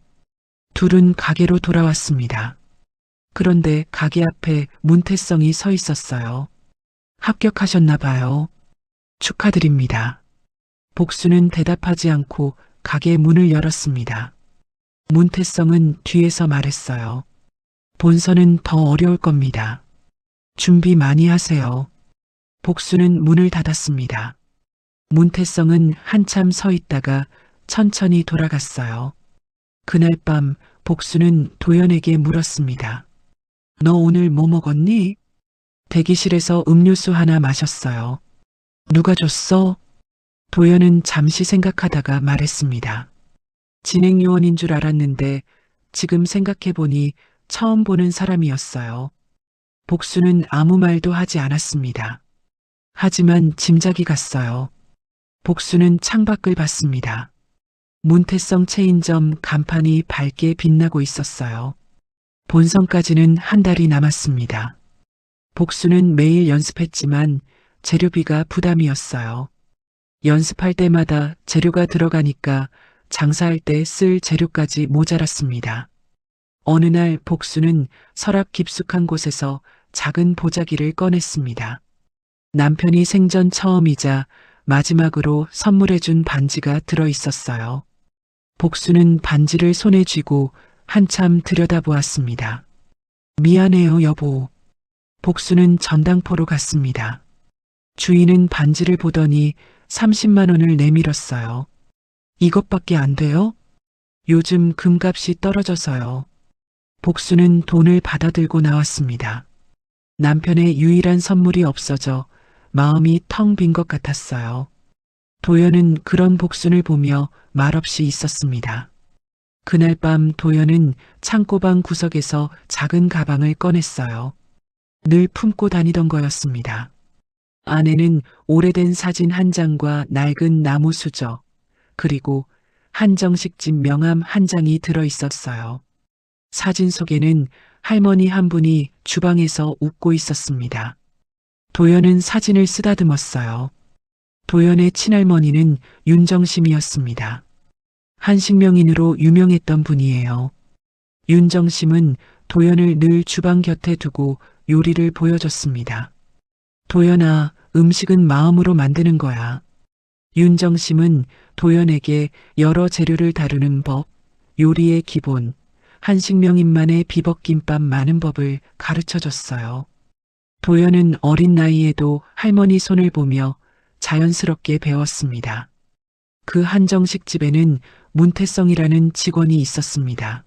둘은 가게로 돌아왔습니다. 그런데 가게 앞에 문태성이 서 있었어요. 합격하셨나 봐요. 축하드립니다. 복수는 대답하지 않고 가게 문을 열었습니다. 문태성은 뒤에서 말했어요. 본선은 더 어려울 겁니다. 준비 많이 하세요. 복수는 문을 닫았습니다. 문태성은 한참 서 있다가 천천히 돌아갔어요. 그날 밤 복수는 도연에게 물었습니다. 너 오늘 뭐 먹었니? 대기실에서 음료수 하나 마셨어요. 누가 줬어? 도연은 잠시 생각하다가 말했습니다. 진행요원인 줄 알았는데 지금 생각해보니 처음 보는 사람이었어요. 복수는 아무 말도 하지 않았습니다. 하지만 짐작이 갔어요. 복수는 창밖을 봤습니다. 문태성 체인점 간판이 밝게 빛나고 있었어요. 본선까지는 한 달이 남았습니다. 복수는 매일 연습했지만 재료비가 부담이었어요. 연습할 때마다 재료가 들어가니까 장사할 때 쓸 재료까지 모자랐습니다. 어느 날 복수는 서랍 깊숙한 곳에서 작은 보자기를 꺼냈습니다. 남편이 생전 처음이자 마지막으로 선물해준 반지가 들어 있었어요. 복수는 반지를 손에 쥐고 한참 들여다보았습니다. 미안해요, 여보. 복수는 전당포로 갔습니다. 주인은 반지를 보더니 30만 원을 내밀었어요. 이것밖에 안 돼요? 요즘 금값이 떨어져서요. 복수는 돈을 받아들고 나왔습니다. 남편의 유일한 선물이 없어져 마음이 텅 빈 것 같았어요. 도연은 그런 복순을 보며 말없이 있었습니다. 그날 밤 도연은 창고방 구석에서 작은 가방을 꺼냈어요. 늘 품고 다니던 거였습니다. 안에는 오래된 사진 한 장과 낡은 나무 수저, 그리고 한정식집 명함 한 장이 들어 있었어요. 사진 속에는 할머니 한 분이 주방에서 웃고 있었습니다. 도연은 사진을 쓰다듬었어요. 도연의 친할머니는 윤정심이었습니다. 한식명인으로 유명했던 분이에요. 윤정심은 도연을 늘 주방 곁에 두고 요리를 보여줬습니다. 도연아, 음식은 마음으로 만드는 거야. 윤정심은 도연에게 여러 재료를 다루는 법, 요리의 기본, 한식명인만의 비법김밥 많은 법을 가르쳐줬어요. 도연은 어린 나이에도 할머니 손을 보며 자연스럽게 배웠습니다. 그 한정식집에는 문태성이라는 직원이 있었습니다.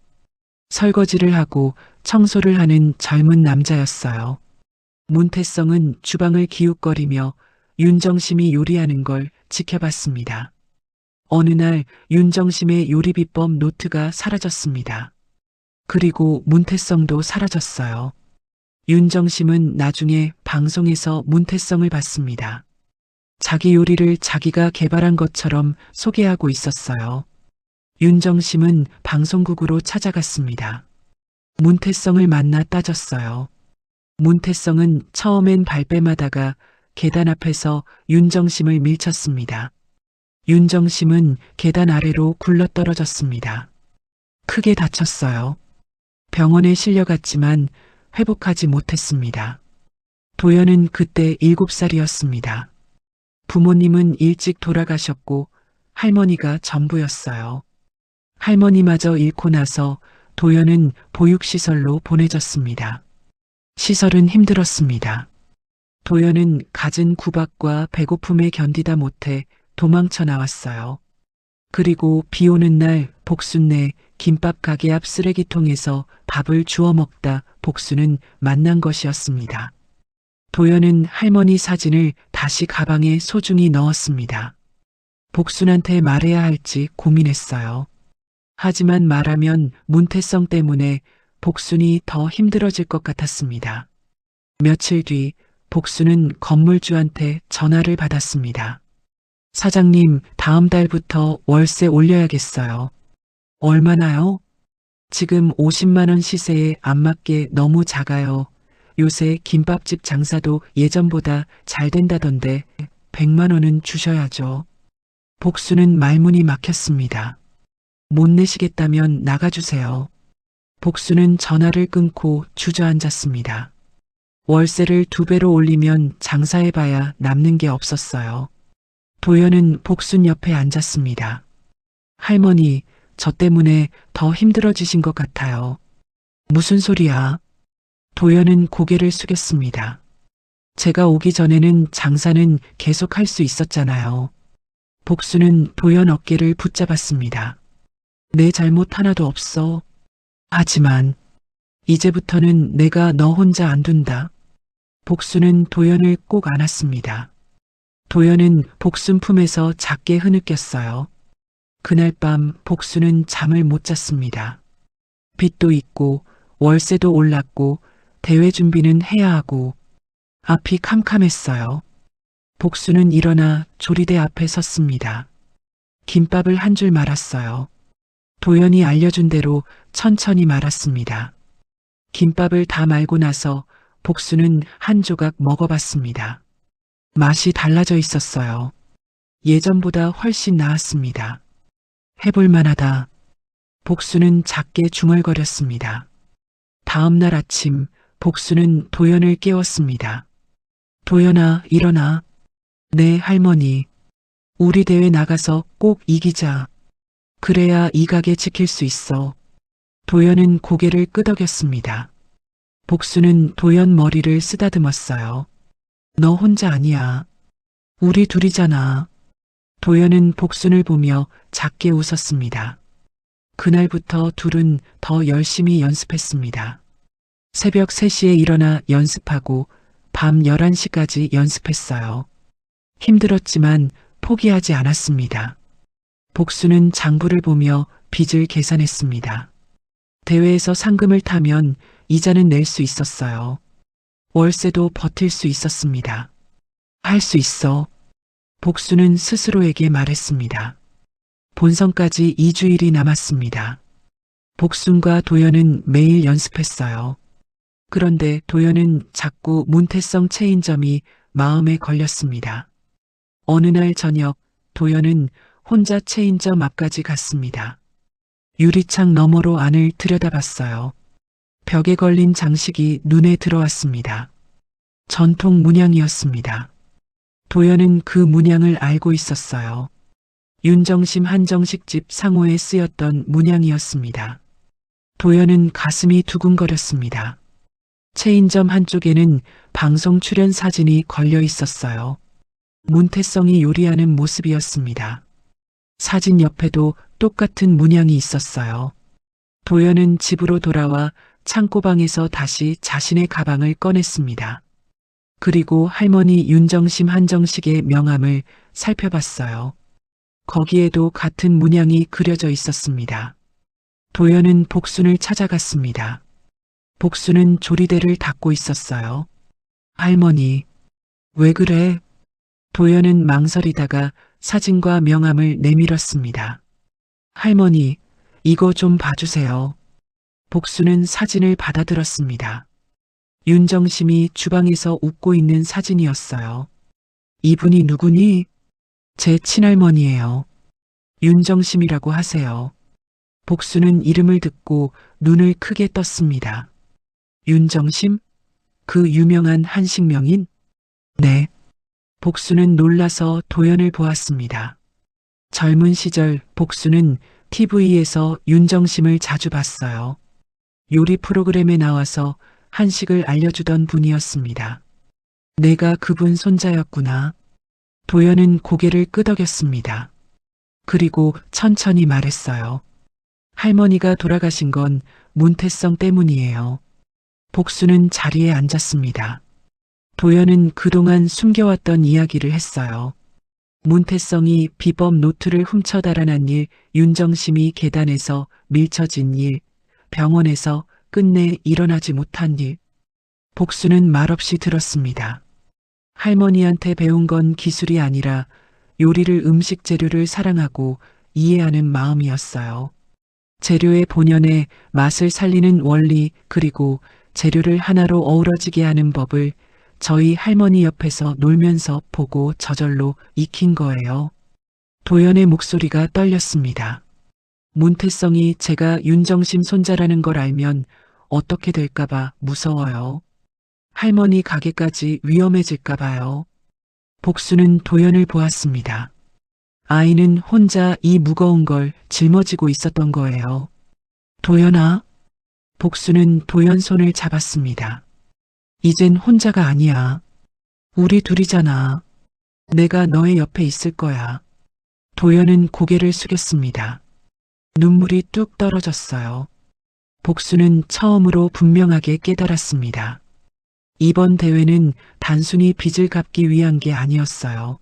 설거지를 하고 청소를 하는 젊은 남자였어요. 문태성은 주방을 기웃거리며 윤정심이 요리하는 걸 지켜봤습니다. 어느 날 윤정심의 요리 비법 노트가 사라졌습니다. 그리고 문태성도 사라졌어요. 윤정심은 나중에 방송에서 문태성을 봤습니다. 자기 요리를 자기가 개발한 것처럼 소개하고 있었어요. 윤정심은 방송국으로 찾아갔습니다. 문태성을 만나 따졌어요. 문태성은 처음엔 발뺌하다가 계단 앞에서 윤정심을 밀쳤습니다. 윤정심은 계단 아래로 굴러떨어졌습니다. 크게 다쳤어요. 병원에 실려갔지만 회복하지 못했습니다. 도연은 그때 7살이었습니다. 부모님은 일찍 돌아가셨고 할머니가 전부였어요. 할머니마저 잃고 나서 도연은 보육시설로 보내졌습니다. 시설은 힘들었습니다. 도연은 갖은 구박과 배고픔에 견디다 못해 도망쳐 나왔어요. 그리고 비 오는 날 복순네 김밥 가게 앞 쓰레기통에서 밥을 주워 먹다 복수는 만난 것이었습니다. 도연은 할머니 사진을 다시 가방에 소중히 넣었습니다. 복순한테 말해야 할지 고민했어요. 하지만 말하면 문태성 때문에 복순이 더 힘들어질 것 같았습니다. 며칠 뒤 복순은 건물주한테 전화를 받았습니다. 사장님, 다음 달부터 월세 올려야겠어요. 얼마나요? 지금 50만 원 시세에 안 맞게 너무 작아요. 요새 김밥집 장사도 예전보다 잘 된다던데 100만 원은 주셔야죠. 복수는 말문이 막혔습니다. 못 내시겠다면 나가주세요. 복수는 전화를 끊고 주저앉았습니다. 월세를 2배로 올리면 장사해봐야 남는 게 없었어요. 도연은 복순 옆에 앉았습니다. 할머니, 저 때문에 더 힘들어지신 것 같아요. 무슨 소리야? 도연은 고개를 숙였습니다. 제가 오기 전에는 장사는 계속 할 수 있었잖아요. 복수는 도연 어깨를 붙잡았습니다. 내 잘못 하나도 없어. 하지만 이제부터는 내가 너 혼자 안 둔다. 복수는 도연을 꼭 안았습니다. 도연은 복순 품에서 작게 흐느꼈어요. 그날 밤 복수는 잠을 못 잤습니다. 빚도 있고 월세도 올랐고 대회 준비는 해야 하고 앞이 캄캄했어요. 복수는 일어나 조리대 앞에 섰습니다. 김밥을 한 줄 말았어요. 도연이 알려준 대로 천천히 말았습니다. 김밥을 다 말고 나서 복수는 한 조각 먹어봤습니다. 맛이 달라져 있었어요. 예전보다 훨씬 나았습니다. 해볼 만하다. 복수는 작게 중얼거렸습니다. 다음 날 아침 복수는 도연을 깨웠습니다. 도연아, 일어나. 네, 할머니. 우리 대회 나가서 꼭 이기자. 그래야 이 가게 지킬 수 있어. 도연은 고개를 끄덕였습니다. 복수는 도연 머리를 쓰다듬었어요. 너 혼자 아니야. 우리 둘이잖아. 도연은 복순을 보며 작게 웃었습니다. 그날부터 둘은 더 열심히 연습했습니다. 새벽 3시에 일어나 연습하고 밤 11시까지 연습했어요. 힘들었지만 포기하지 않았습니다. 복수는 장부를 보며 빚을 계산했습니다. 대회에서 상금을 타면 이자는 낼 수 있었어요. 월세도 버틸 수 있었습니다. 할 수 있어. 복수는 스스로에게 말했습니다. 본선까지 2주일이 남았습니다. 복순과 도연은 매일 연습했어요. 그런데 도연은 자꾸 문태성 체인점이 마음에 걸렸습니다. 어느 날 저녁 도연은 혼자 체인점 앞까지 갔습니다. 유리창 너머로 안을 들여다봤어요. 벽에 걸린 장식이 눈에 들어왔습니다. 전통 문양이었습니다. 도연은 그 문양을 알고 있었어요. 윤정심 한정식집 상호에 쓰였던 문양이었습니다. 도연은 가슴이 두근거렸습니다. 체인점 한쪽에는 방송 출연 사진이 걸려 있었어요. 문태성이 요리하는 모습이었습니다. 사진 옆에도 똑같은 문양이 있었어요. 도연은 집으로 돌아와 창고방에서 다시 자신의 가방을 꺼냈습니다. 그리고 할머니 윤정심 한정식의 명함을 살펴봤어요. 거기에도 같은 문양이 그려져 있었습니다. 도연은 복순을 찾아갔습니다. 복순은 조리대를 닦고 있었어요. 할머니, 왜 그래? 도연은 망설이다가 사진과 명함을 내밀었습니다. 할머니, 이거 좀 봐주세요. 복수는 사진을 받아들었습니다. 윤정심이 주방에서 웃고 있는 사진이었어요. 이분이 누구니? 제 친할머니예요. 윤정심이라고 하세요. 복수는 이름을 듣고 눈을 크게 떴습니다. 윤정심? 그 유명한 한식 명인? 네. 복수는 놀라서 도연을 보았습니다. 젊은 시절 복수는 TV에서 윤정심을 자주 봤어요. 요리 프로그램에 나와서 한식을 알려주던 분이었습니다. 내가 그분 손자였구나. 도연은 고개를 끄덕였습니다. 그리고 천천히 말했어요. 할머니가 돌아가신 건 문태성 때문이에요. 복수는 자리에 앉았습니다. 도연은 그동안 숨겨왔던 이야기를 했어요. 문태성이 비법 노트를 훔쳐 달아난 일, 윤정심이 계단에서 밀쳐진 일, 병원에서 끝내 일어나지 못한 일. 복수는 말없이 들었습니다. 할머니한테 배운 건 기술이 아니라 요리를 음식 재료를 사랑하고 이해하는 마음이었어요. 재료의 본연의 맛을 살리는 원리 그리고 재료를 하나로 어우러지게 하는 법을 저희 할머니 옆에서 놀면서 보고 저절로 익힌 거예요. 도연의 목소리가 떨렸습니다. 문태성이 제가 윤정심 손자라는 걸 알면 어떻게 될까봐 무서워요. 할머니 가게까지 위험해질까 봐요. 복수는 도연을 보았습니다. 아이는 혼자 이 무거운 걸 짊어지고 있었던 거예요. 도연아. 복수는 도연 손을 잡았습니다. 이젠 혼자가 아니야. 우리 둘이잖아. 내가 너의 옆에 있을 거야. 도연은 고개를 숙였습니다. 눈물이 뚝 떨어졌어요. 복수는 처음으로 분명하게 깨달았습니다. 이번 대회는 단순히 빚을 갚기 위한 게 아니었어요.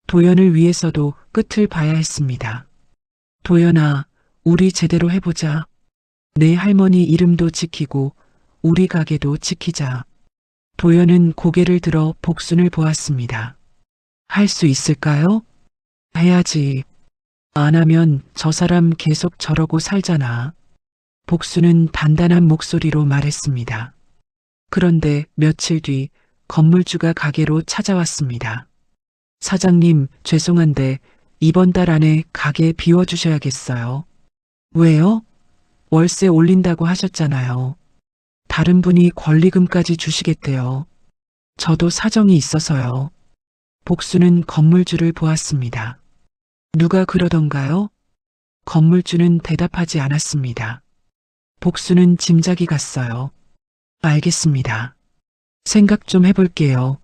도연을 위해서도 끝을 봐야 했습니다. 도연아, 우리 제대로 해보자. 내 할머니 이름도 지키고 우리 가게도 지키자. 도연은 고개를 들어 복순을 보았습니다. 할 수 있을까요? 해야지. 안 하면 저 사람 계속 저러고 살잖아. 복수는 단단한 목소리로 말했습니다. 그런데 며칠 뒤 건물주가 가게로 찾아왔습니다. 사장님, 죄송한데 이번 달 안에 가게 비워주셔야겠어요. 왜요? 월세 올린다고 하셨잖아요. 다른 분이 권리금까지 주시겠대요. 저도 사정이 있어서요. 복수는 건물주를 보았습니다. 누가 그러던가요? 건물주는 대답하지 않았습니다. 복수는 짐작이 갔어요. 알겠습니다. 생각 좀 해볼게요.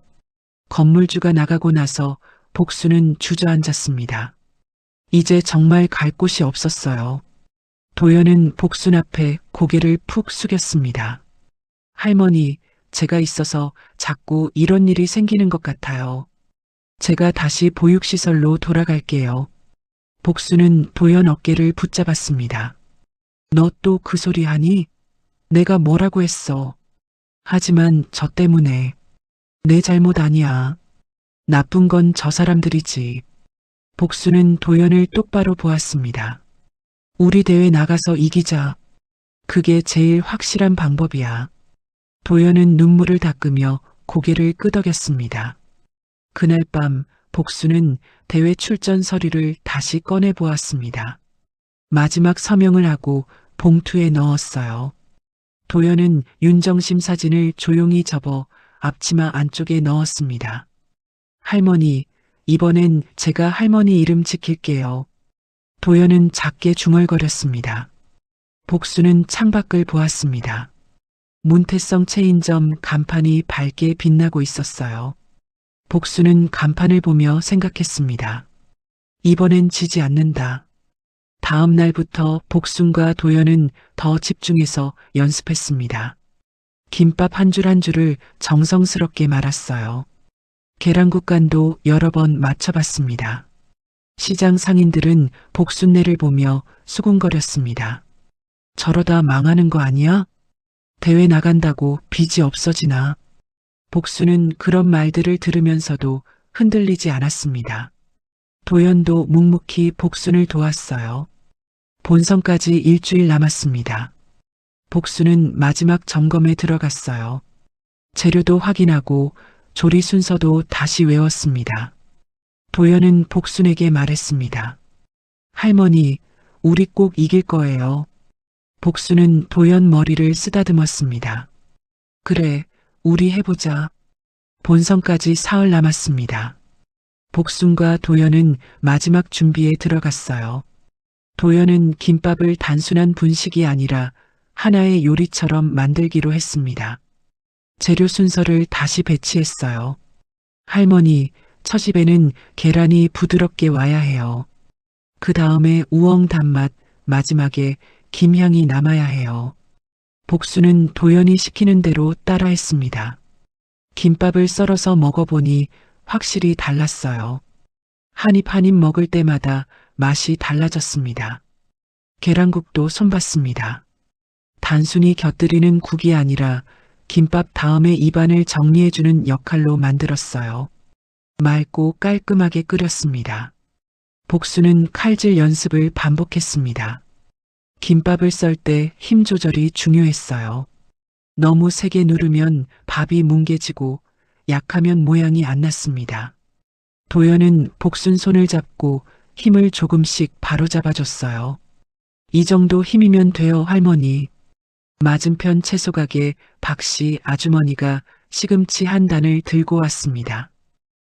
건물주가 나가고 나서 복수는 주저앉았습니다. 이제 정말 갈 곳이 없었어요. 도연은 복순 앞에 고개를 푹 숙였습니다. 할머니, 제가 있어서 자꾸 이런 일이 생기는 것 같아요. 제가 다시 보육시설로 돌아갈게요. 복수는 도연 어깨를 붙잡았습니다. 너 또 그 소리 하니? 내가 뭐라고 했어. 하지만 저 때문에. 내 잘못 아니야. 나쁜 건 저 사람들이지. 복수는 도연을 똑바로 보았습니다. 우리 대회 나가서 이기자. 그게 제일 확실한 방법이야. 도연은 눈물을 닦으며 고개를 끄덕였습니다. 그날 밤 복수는 대회 출전 서류를 다시 꺼내 보았습니다. 마지막 서명을 하고 봉투에 넣었어요. 도연은 윤정심 사진을 조용히 접어 앞치마 안쪽에 넣었습니다. 할머니, 이번엔 제가 할머니 이름 지킬게요. 도연은 작게 중얼거렸습니다. 복수는 창밖을 보았습니다. 문태성 체인점 간판이 밝게 빛나고 있었어요. 복수는 간판을 보며 생각했습니다. 이번엔 지지 않는다. 다음 날부터 복순과 도연은 더 집중해서 연습했습니다. 김밥 한 줄 한 줄을 정성스럽게 말았어요. 계란국간도 여러 번 맞춰봤습니다. 시장 상인들은 복순네를 보며 수군거렸습니다. 저러다 망하는 거 아니야? 대회 나간다고 빚이 없어지나? 복수는 그런 말들을 들으면서도 흔들리지 않았습니다. 도연도 묵묵히 복순을 도왔어요. 본선까지 일주일 남았습니다. 복수는 마지막 점검에 들어갔어요. 재료도 확인하고 조리 순서도 다시 외웠습니다. 도연은 복순에게 말했습니다. 할머니, 우리 꼭 이길 거예요. 복수는 도연 머리를 쓰다듬었습니다. 그래, 우리 해보자. 본선까지 사흘 남았습니다. 복순과 도연은 마지막 준비에 들어갔어요. 도연은 김밥을 단순한 분식이 아니라 하나의 요리처럼 만들기로 했습니다. 재료 순서를 다시 배치했어요. 할머니, 첫 입에는 계란이 부드럽게 와야 해요. 그 다음에 우엉 단맛, 마지막에 김향이 남아야 해요. 복수는 도연이 시키는 대로 따라했습니다. 김밥을 썰어서 먹어보니 확실히 달랐어요. 한 입 한 입 먹을 때마다 맛이 달라졌습니다. 계란국도 손봤습니다. 단순히 곁들이는 국이 아니라 김밥 다음에 입안을 정리해주는 역할로 만들었어요. 맑고 깔끔하게 끓였습니다. 복수는 칼질 연습을 반복했습니다. 김밥을 썰 때 힘 조절이 중요했어요. 너무 세게 누르면 밥이 뭉개지고 약하면 모양이 안 났습니다. 도연은 복순 손을 잡고 힘을 조금씩 바로잡아줬어요. 이 정도 힘이면 돼요, 할머니. 맞은편 채소가게 박씨 아주머니가 시금치 한 단을 들고 왔습니다.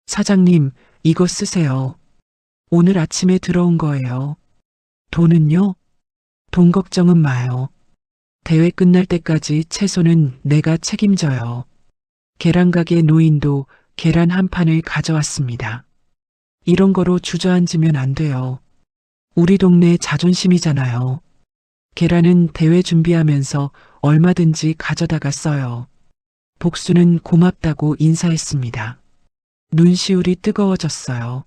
사장님, 이거 쓰세요. 오늘 아침에 들어온 거예요. 돈은요? 돈 걱정은 마요. 대회 끝날 때까지 채소는 내가 책임져요. 계란가게 노인도 계란 한 판을 가져왔습니다. 이런 거로 주저앉으면 안 돼요. 우리 동네 자존심이잖아요. 계란은 대회 준비하면서 얼마든지 가져다가 써요. 복수는 고맙다고 인사했습니다. 눈시울이 뜨거워졌어요.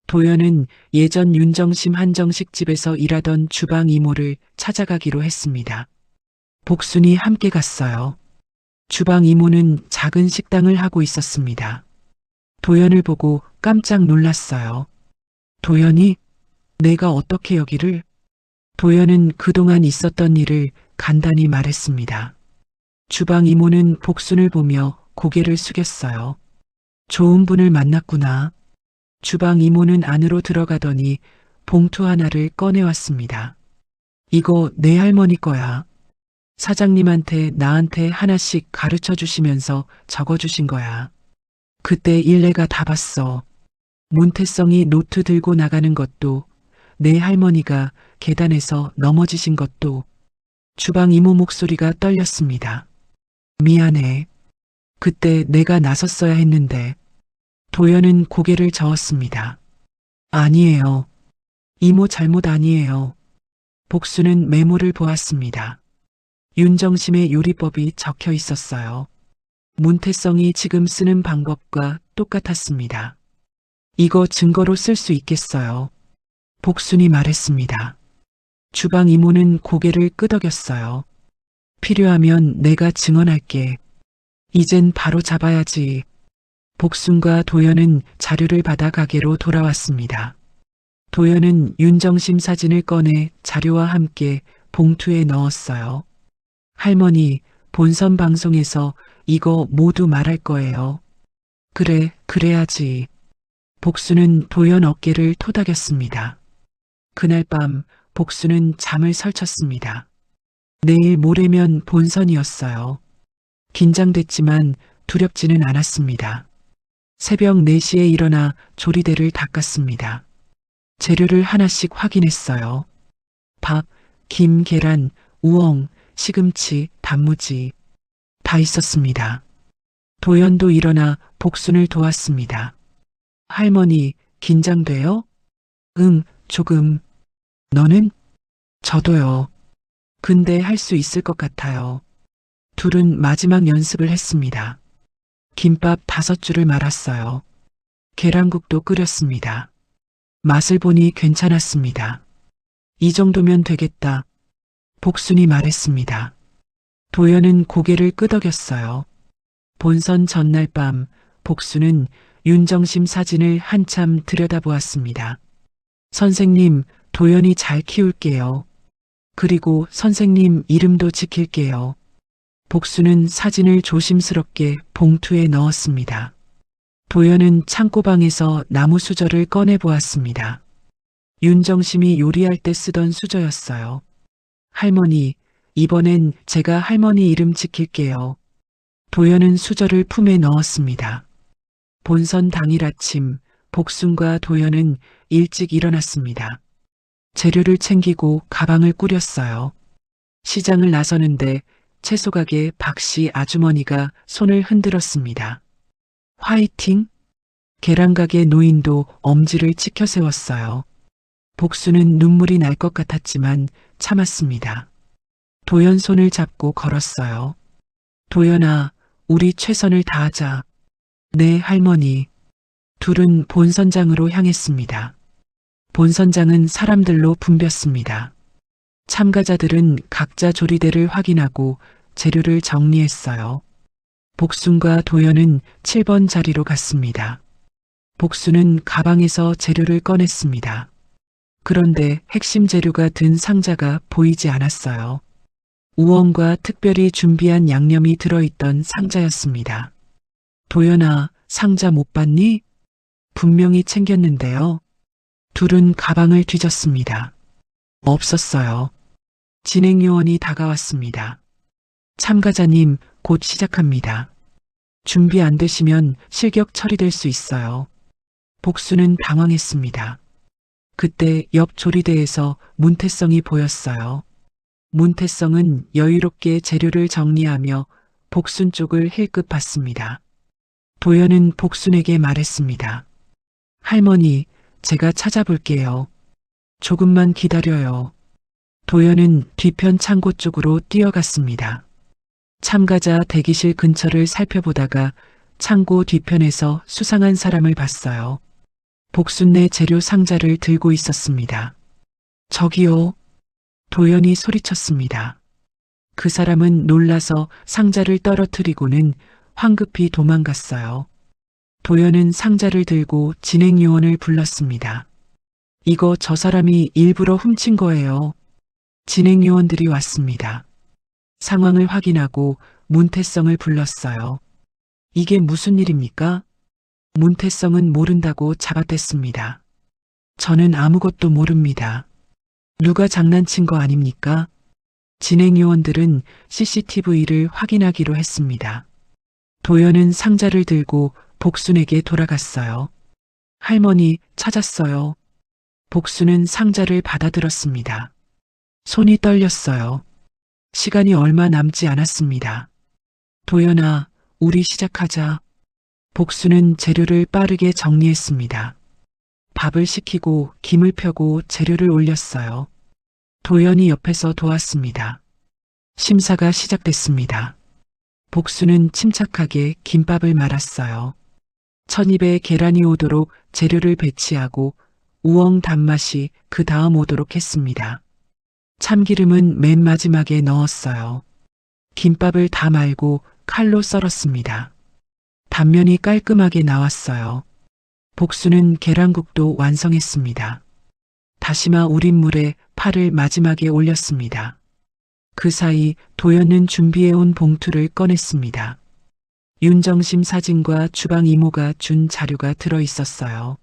도연은 예전 윤정심 한정식집에서 일하던 주방 이모를 찾아가기로 했습니다. 복순이 함께 갔어요. 주방 이모는 작은 식당을 하고 있었습니다. 도연을 보고 깜짝 놀랐어요. 도연이? 내가 어떻게 여기를? 도연은 그동안 있었던 일을 간단히 말했습니다. 주방 이모는 복순을 보며 고개를 숙였어요. 좋은 분을 만났구나. 주방 이모는 안으로 들어가더니 봉투 하나를 꺼내왔습니다. 이거 내 할머니 거야. 사장님한테 나한테 하나씩 가르쳐 주시면서 적어주신 거야. 그때 일레가 다 봤어. 문태성이 노트 들고 나가는 것도, 내 할머니가 계단에서 넘어지신 것도. 주방 이모 목소리가 떨렸습니다. 미안해. 그때 내가 나섰어야 했는데. 도연은 고개를 저었습니다. 아니에요. 이모 잘못 아니에요. 복수는 메모를 보았습니다. 윤정심의 요리법이 적혀 있었어요. 문태성이 지금 쓰는 방법과 똑같았습니다. 이거 증거로 쓸 수 있겠어요. 복순이 말했습니다. 주방 이모는 고개를 끄덕였어요. 필요하면 내가 증언할게. 이젠 바로 잡아야지. 복순과 도연은 자료를 받아 가게로 돌아왔습니다. 도연은 윤정심 사진을 꺼내 자료와 함께 봉투에 넣었어요. 할머니, 본선 방송에서 이거 모두 말할 거예요. 그래, 그래야지. 복수는 도연 어깨를 토닥였습니다. 그날 밤 복수는 잠을 설쳤습니다. 내일 모레면 본선이었어요. 긴장됐지만 두렵지는 않았습니다. 새벽 4시에 일어나 조리대를 닦았습니다. 재료를 하나씩 확인했어요. 밥, 김, 계란, 우엉, 시금치, 단무지 다 있었습니다. 도연도 일어나 복순을 도왔습니다. 할머니, 긴장돼요? 응, 조금. 너는? 저도요. 근데 할 수 있을 것 같아요. 둘은 마지막 연습을 했습니다. 김밥 5줄을 말았어요. 계란국도 끓였습니다. 맛을 보니 괜찮았습니다. 이 정도면 되겠다. 복순이 말했습니다. 도연은 고개를 끄덕였어요. 본선 전날 밤 복순은 윤정심 사진을 한참 들여다보았습니다. 선생님, 도연이 잘 키울게요. 그리고 선생님 이름도 지킬게요. 복순은 사진을 조심스럽게 봉투에 넣었습니다. 도연은 창고방에서 나무 수저를 꺼내 보았습니다. 윤정심이 요리할 때 쓰던 수저였어요. 할머니, 이번엔 제가 할머니 이름 지킬게요. 도연은 수저를 품에 넣었습니다. 본선 당일 아침, 복순과 도연은 일찍 일어났습니다. 재료를 챙기고 가방을 꾸렸어요. 시장을 나서는데 채소가게 박씨 아주머니가 손을 흔들었습니다. 화이팅! 계란가게 노인도 엄지를 치켜 세웠어요. 복수는 눈물이 날 것 같았지만 참았습니다. 도연 손을 잡고 걸었어요. 도연아, 우리 최선을 다하자. 네, 할머니. 둘은 본선장으로 향했습니다. 본선장은 사람들로 붐볐습니다. 참가자들은 각자 조리대를 확인하고 재료를 정리했어요. 복순과 도연은 7번 자리로 갔습니다. 복순은 가방에서 재료를 꺼냈습니다. 그런데 핵심 재료가 든 상자가 보이지 않았어요. 우엉과 특별히 준비한 양념이 들어있던 상자였습니다. 도연아, 상자 못 봤니? 분명히 챙겼는데요. 둘은 가방을 뒤졌습니다. 없었어요. 진행요원이 다가왔습니다. 참가자님, 곧 시작합니다. 준비 안 되시면 실격 처리될 수 있어요. 복수는 당황했습니다. 그때 옆 조리대에서 문태성이 보였어요. 문태성은 여유롭게 재료를 정리하며 복순 쪽을 힐끗 봤습니다. 도연은 복순에게 말했습니다. 할머니, 제가 찾아볼게요. 조금만 기다려요. 도연은 뒤편 창고 쪽으로 뛰어갔습니다. 참가자 대기실 근처를 살펴보다가 창고 뒤편에서 수상한 사람을 봤어요. 복순내 재료 상자를 들고 있었습니다. 저기요. 도연이 소리쳤습니다. 그 사람은 놀라서 상자를 떨어뜨리고는 황급히 도망갔어요. 도연은 상자를 들고 진행요원을 불렀습니다. 이거 저 사람이 일부러 훔친 거예요. 진행요원들이 왔습니다. 상황을 확인하고 문태성을 불렀어요. 이게 무슨 일입니까? 문태성은 모른다고 잡아댔습니다. 저는 아무것도 모릅니다. 누가 장난친 거 아닙니까? 진행요원들은 CCTV를 확인하기로 했습니다. 도연은 상자를 들고 복순에게 돌아갔어요. 할머니 찾았어요. 복순은 상자를 받아들었습니다. 손이 떨렸어요. 시간이 얼마 남지 않았습니다. 도연아, 우리 시작하자. 복순은 재료를 빠르게 정리했습니다. 밥을 식히고 김을 펴고 재료를 올렸어요. 도연이 옆에서 도왔습니다. 심사가 시작됐습니다. 복순은 침착하게 김밥을 말았어요. 첫 입에 계란이 오도록 재료를 배치하고 우엉 단맛이 그 다음 오도록 했습니다. 참기름은 맨 마지막에 넣었어요. 김밥을 다 말고 칼로 썰었습니다. 단면이 깔끔하게 나왔어요. 복순은 계란국도 완성했습니다. 다시마 우린 물에 파를 마지막에 올렸습니다. 그 사이 도연은 준비해온 봉투를 꺼냈습니다. 윤정심 사진과 주방 이모가 준 자료가 들어 있었어요.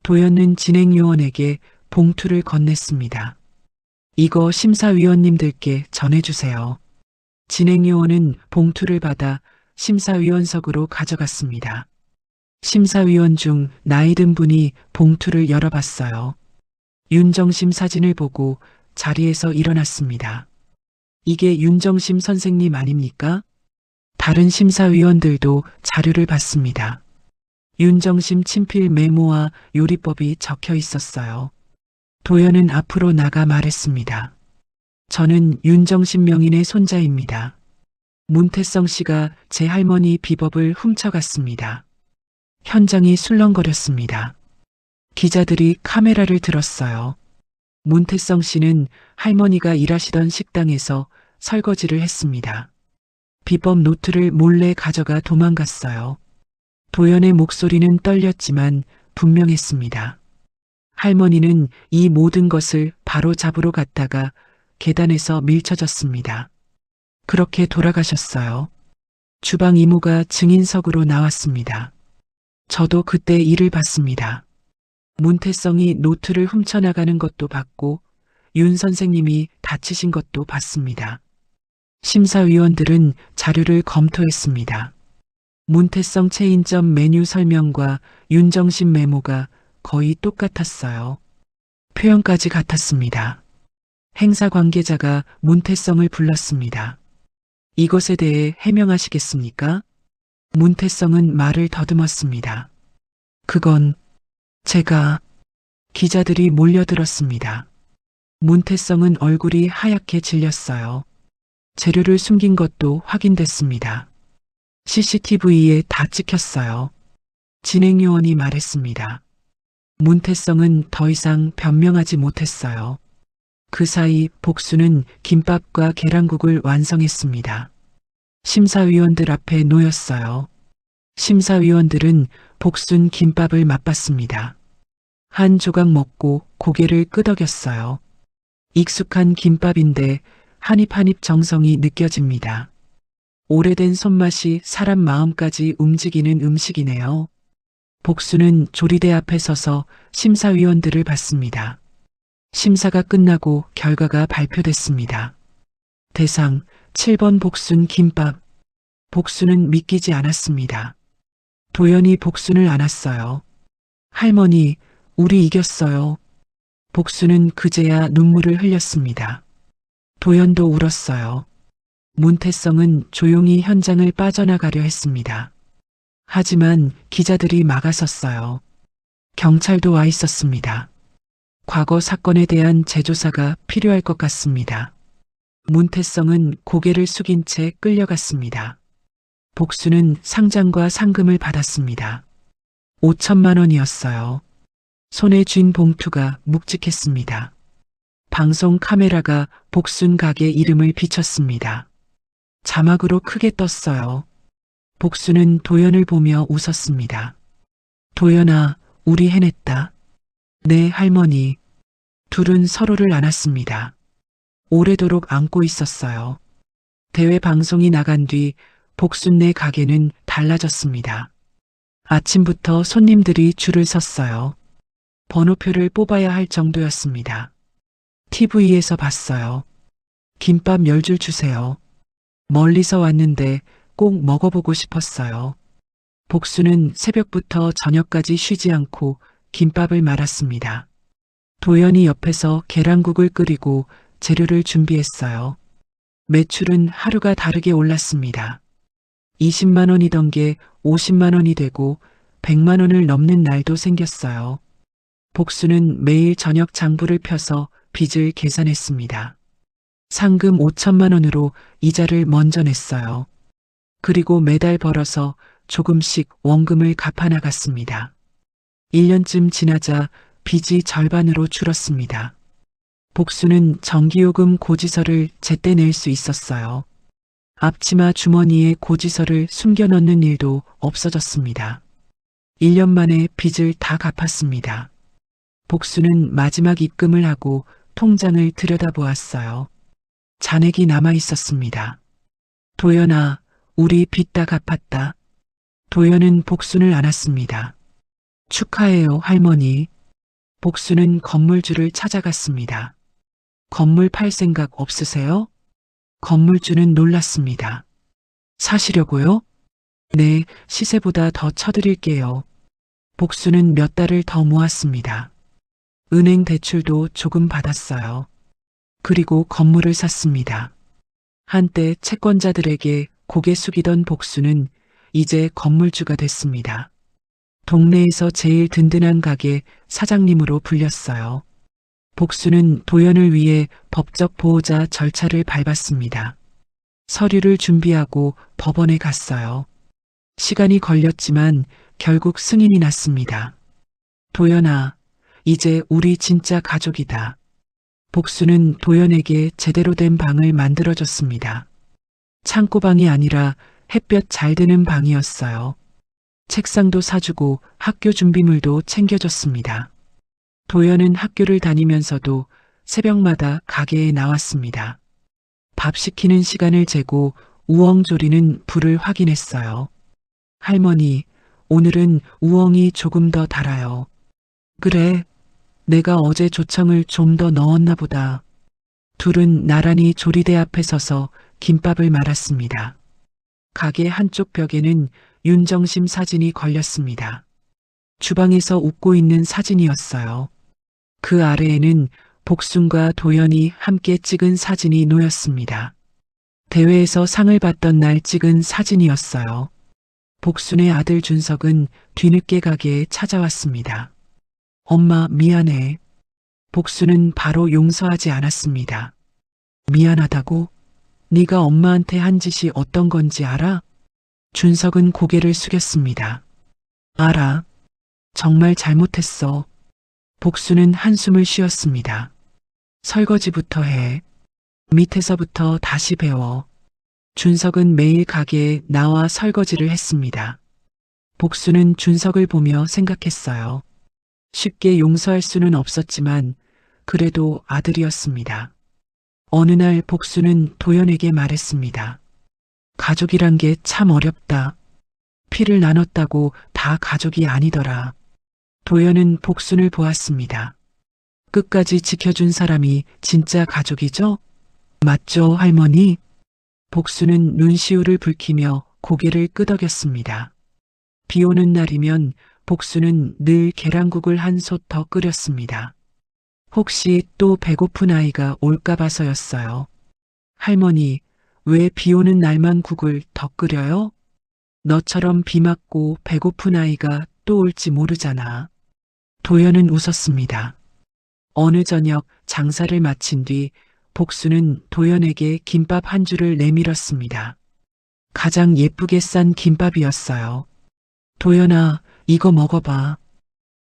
도연은 진행요원에게 봉투를 건넸습니다. 이거 심사위원님들께 전해주세요. 진행요원은 봉투를 받아 심사위원석으로 가져갔습니다. 심사위원 중 나이 든 분이 봉투를 열어봤어요. 윤정심 사진을 보고 자리에서 일어났습니다. 이게 윤정심 선생님 아닙니까? 다른 심사위원들도 자료를 봤습니다. 윤정심 친필 메모와 요리법이 적혀 있었어요. 도연은 앞으로 나가 말했습니다. 저는 윤정심 명인의 손자입니다. 문태성 씨가 제 할머니 비법을 훔쳐갔습니다. 현장이 술렁거렸습니다. 기자들이 카메라를 들었어요. 문태성 씨는 할머니가 일하시던 식당에서 설거지를 했습니다. 비법 노트를 몰래 가져가 도망갔어요. 도연의 목소리는 떨렸지만 분명했습니다. 할머니는 이 모든 것을 바로 잡으러 갔다가 계단에서 밀쳐졌습니다. 그렇게 돌아가셨어요. 주방 이모가 증인석으로 나왔습니다. 저도 그때 일을 봤습니다. 문태성이 노트를 훔쳐나가는 것도 봤고 윤 선생님이 다치신 것도 봤습니다. 심사위원들은 자료를 검토했습니다. 문태성 체인점 메뉴 설명과 윤정심 메모가 거의 똑같았어요. 표현까지 같았습니다. 행사 관계자가 문태성을 불렀습니다. 이것에 대해 해명하시겠습니까? 문태성은 말을 더듬었습니다. 그건 제가 기자들이 몰려들었습니다. 문태성은 얼굴이 하얗게 질렸어요. 재료를 숨긴 것도 확인됐습니다. CCTV에 다 찍혔어요. 진행요원이 말했습니다. 문태성은 더 이상 변명하지 못했어요. 그 사이 복수는 김밥과 계란국을 완성했습니다. 심사위원들 앞에 놓였어요. 심사위원들은 복순 김밥을 맛봤습니다. 한 조각 먹고 고개를 끄덕였어요. 익숙한 김밥인데 한 입 한 입 정성이 느껴집니다. 오래된 손맛이 사람 마음까지 움직이는 음식이네요. 복수는 조리대 앞에 서서 심사위원들을 봤습니다. 심사가 끝나고 결과가 발표됐습니다. 대상 7번 복순 김밥. 복순은 믿기지 않았습니다. 도연이 복순을 안았어요. 할머니, 우리 이겼어요. 복순은 그제야 눈물을 흘렸습니다. 도연도 울었어요. 문태성은 조용히 현장을 빠져나가려 했습니다. 하지만 기자들이 막아섰어요. 경찰도 와 있었습니다. 과거 사건에 대한 재조사가 필요할 것 같습니다. 문태성은 고개를 숙인 채 끌려갔습니다. 복수는 상장과 상금을 받았습니다. 5천만 원이었어요. 손에 쥔 봉투가 묵직했습니다. 방송 카메라가 복순 가게 이름을 비췄습니다. 자막으로 크게 떴어요. 복수는 도연을 보며 웃었습니다. 도연아, 우리 해냈다. 네, 할머니. 둘은 서로를 안았습니다. 오래도록 안고 있었어요. 대회 방송이 나간 뒤 복순네 가게는 달라졌습니다. 아침부터 손님들이 줄을 섰어요. 번호표를 뽑아야 할 정도였습니다. TV에서 봤어요. 김밥 10줄 주세요. 멀리서 왔는데 꼭 먹어보고 싶었어요. 복수는 새벽부터 저녁까지 쉬지 않고 김밥을 말았습니다. 도연이 옆에서 계란국을 끓이고 재료를 준비했어요. 매출은 하루가 다르게 올랐습니다. 20만 원이던 게 50만 원이 되고 100만 원을 넘는 날도 생겼어요. 복수는 매일 저녁 장부를 펴서 빚을 계산했습니다. 상금 5천만 원으로 이자를 먼저 냈어요. 그리고 매달 벌어서 조금씩 원금을 갚아나갔습니다. 1년쯤 지나자 빚이 절반으로 줄었습니다. 복수는 전기요금 고지서를 제때 낼 수 있었어요. 앞치마 주머니에 고지서를 숨겨 넣는 일도 없어졌습니다. 1년 만에 빚을 다 갚았습니다. 복수는 마지막 입금을 하고 통장을 들여다보았어요. 잔액이 남아 있었습니다. 도연아, 우리 빚 다 갚았다. 도연은 복순을 안았습니다. 축하해요, 할머니. 복수는 건물주를 찾아갔습니다. 건물 팔 생각 없으세요? 건물주는 놀랐습니다. 사시려고요? 네, 시세보다 더 쳐드릴게요. 복수는 몇 달을 더 모았습니다. 은행 대출도 조금 받았어요. 그리고 건물을 샀습니다. 한때 채권자들에게 고개 숙이던 복수는 이제 건물주가 됐습니다. 동네에서 제일 든든한 가게 사장님으로 불렸어요. 복수는 도연을 위해 법적 보호자 절차를 밟았습니다. 서류를 준비하고 법원에 갔어요. 시간이 걸렸지만 결국 승인이 났습니다. 도연아, 이제 우리 진짜 가족이다. 복수는 도연에게 제대로 된 방을 만들어줬습니다. 창고방이 아니라 햇볕 잘 드는 방이었어요. 책상도 사주고 학교 준비물도 챙겨줬습니다. 도연은 학교를 다니면서도 새벽마다 가게에 나왔습니다. 밥 시키는 시간을 재고 우엉조리는 불을 확인했어요. 할머니, 오늘은 우엉이 조금 더 달아요. 그래, 내가 어제 조청을 좀 더 넣었나 보다. 둘은 나란히 조리대 앞에 서서 김밥을 말았습니다. 가게 한쪽 벽에는 윤정심 사진이 걸렸습니다. 주방에서 웃고 있는 사진이었어요. 그 아래에는 복순과 도연이 함께 찍은 사진이 놓였습니다. 대회에서 상을 받던 날 찍은 사진이었어요. 복순의 아들 준석은 뒤늦게 가게에 찾아왔습니다. 엄마, 미안해. 복수는 바로 용서하지 않았습니다. 미안하다고? 네가 엄마한테 한 짓이 어떤 건지 알아? 준석은 고개를 숙였습니다. 알아. 정말 잘못했어. 복수는 한숨을 쉬었습니다. 설거지부터 해. 밑에서부터 다시 배워. 준석은 매일 가게에 나와 설거지를 했습니다. 복수는 준석을 보며 생각했어요. 쉽게 용서할 수는 없었지만 그래도 아들이었습니다. 어느 날 복수는 도연에게 말했습니다. 가족이란 게 참 어렵다. 피를 나눴다고 다 가족이 아니더라. 도연은 복순을 보았습니다. 끝까지 지켜준 사람이 진짜 가족이죠? 맞죠, 할머니? 복수는 눈시울을 붉히며 고개를 끄덕였습니다. 비 오는 날이면 복수는 늘 계란국을 한 솥 더 끓였습니다. 혹시 또 배고픈 아이가 올까 봐서였어요. 할머니, 왜 비 오는 날만 국을 더 끓여요? 너처럼 비 맞고 배고픈 아이가 또 올지 모르잖아. 도연은 웃었습니다. 어느 저녁 장사를 마친 뒤 복수는 도연에게 김밥 한 줄을 내밀었습니다. 가장 예쁘게 싼 김밥이었어요. 도연아, 이거 먹어봐.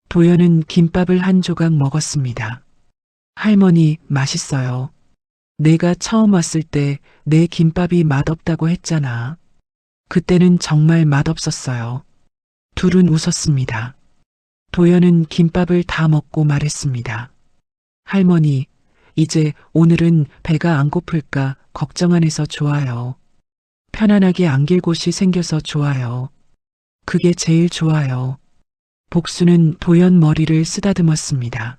도연은 김밥을 한 조각 먹었습니다. 할머니, 맛있어요. 내가 처음 왔을 때 내 김밥이 맛없다고 했잖아. 그때는 정말 맛없었어요. 둘은 웃었습니다. 도연은 김밥을 다 먹고 말했습니다. 할머니, 이제 오늘은 배가 안 고플까 걱정 안 해서 좋아요. 편안하게 안길 곳이 생겨서 좋아요. 그게 제일 좋아요. 복수는 도연 머리를 쓰다듬었습니다.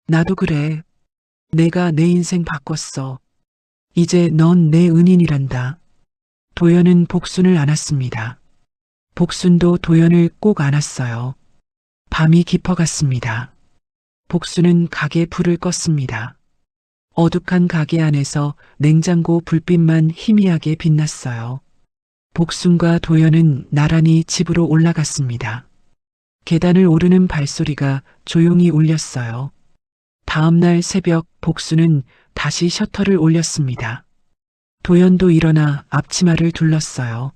나도 그래. 내가 내 인생 바꿨어. 이제 넌 내 은인이란다. 도연은 복순을 안았습니다. 복순도 도연을 꼭 안았어요. 밤이 깊어갔습니다. 복순은 가게 불을 껐습니다. 어둑한 가게 안에서 냉장고 불빛만 희미하게 빛났어요. 복순과 도연은 나란히 집으로 올라갔습니다. 계단을 오르는 발소리가 조용히 울렸어요. 다음날 새벽 복순은 다시 셔터를 올렸습니다. 도연도 일어나 앞치마를 둘렀어요.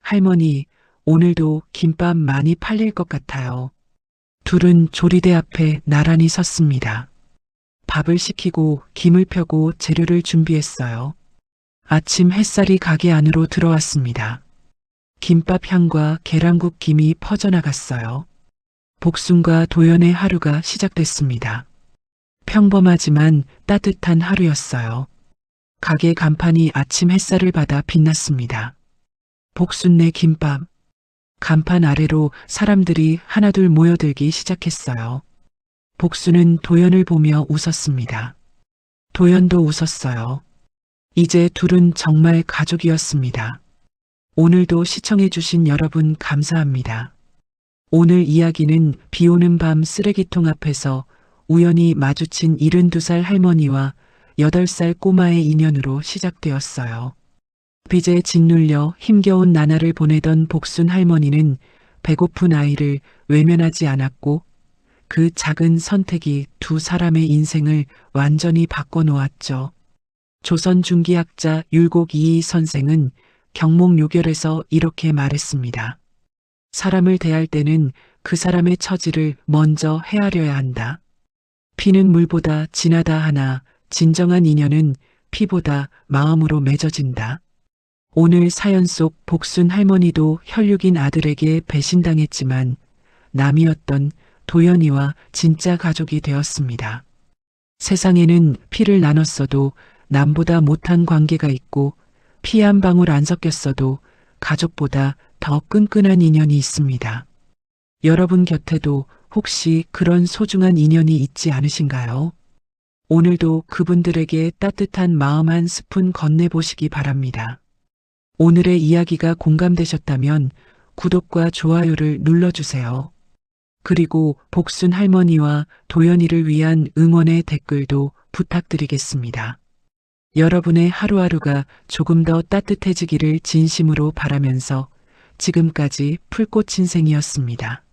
할머니, 오늘도 김밥 많이 팔릴 것 같아요. 둘은 조리대 앞에 나란히 섰습니다. 밥을 식히고 김을 펴고 재료를 준비했어요. 아침 햇살이 가게 안으로 들어왔습니다. 김밥 향과 계란국 김이 퍼져나갔어요. 복순과 도연의 하루가 시작됐습니다. 평범하지만 따뜻한 하루였어요. 가게 간판이 아침 햇살을 받아 빛났습니다. 복순네 김밥. 간판 아래로 사람들이 하나둘 모여들기 시작했어요. 복순은 도연을 보며 웃었습니다. 도연도 웃었어요. 이제 둘은 정말 가족이었습니다. 오늘도 시청해주신 여러분 감사합니다. 오늘 이야기는 비오는 밤 쓰레기통 앞에서 우연히 마주친 72살 할머니와 8살 꼬마의 인연으로 시작되었어요. 빚에 짓눌려 힘겨운 나날을 보내던 복순 할머니는 배고픈 아이를 외면하지 않았고 그 작은 선택이 두 사람의 인생을 완전히 바꿔놓았죠. 조선 중기학자 율곡 이의 선생은 경목요결에서 이렇게 말했습니다. 사람을 대할 때는 그 사람의 처지를 먼저 헤아려야 한다. 피는 물보다 진하다 하나 진정한 인연은 피보다 마음으로 맺어진다. 오늘 사연 속 복순 할머니도 혈육인 아들에게 배신당했지만 남이었던 도연이와 진짜 가족이 되었습니다. 세상에는 피를 나눴어도 남보다 못한 관계가 있고 피 한 방울 안 섞였어도 가족보다 더 끈끈한 인연이 있습니다. 여러분 곁에도 혹시 그런 소중한 인연이 있지 않으신가요? 오늘도 그분들에게 따뜻한 마음 한 스푼 건네보시기 바랍니다. 오늘의 이야기가 공감되셨다면 구독과 좋아요를 눌러주세요. 그리고 복순 할머니와 도연이를 위한 응원의 댓글도 부탁드리겠습니다. 여러분의 하루하루가 조금 더 따뜻해지기를 진심으로 바라면서 지금까지 풀꽃 인생이었습니다.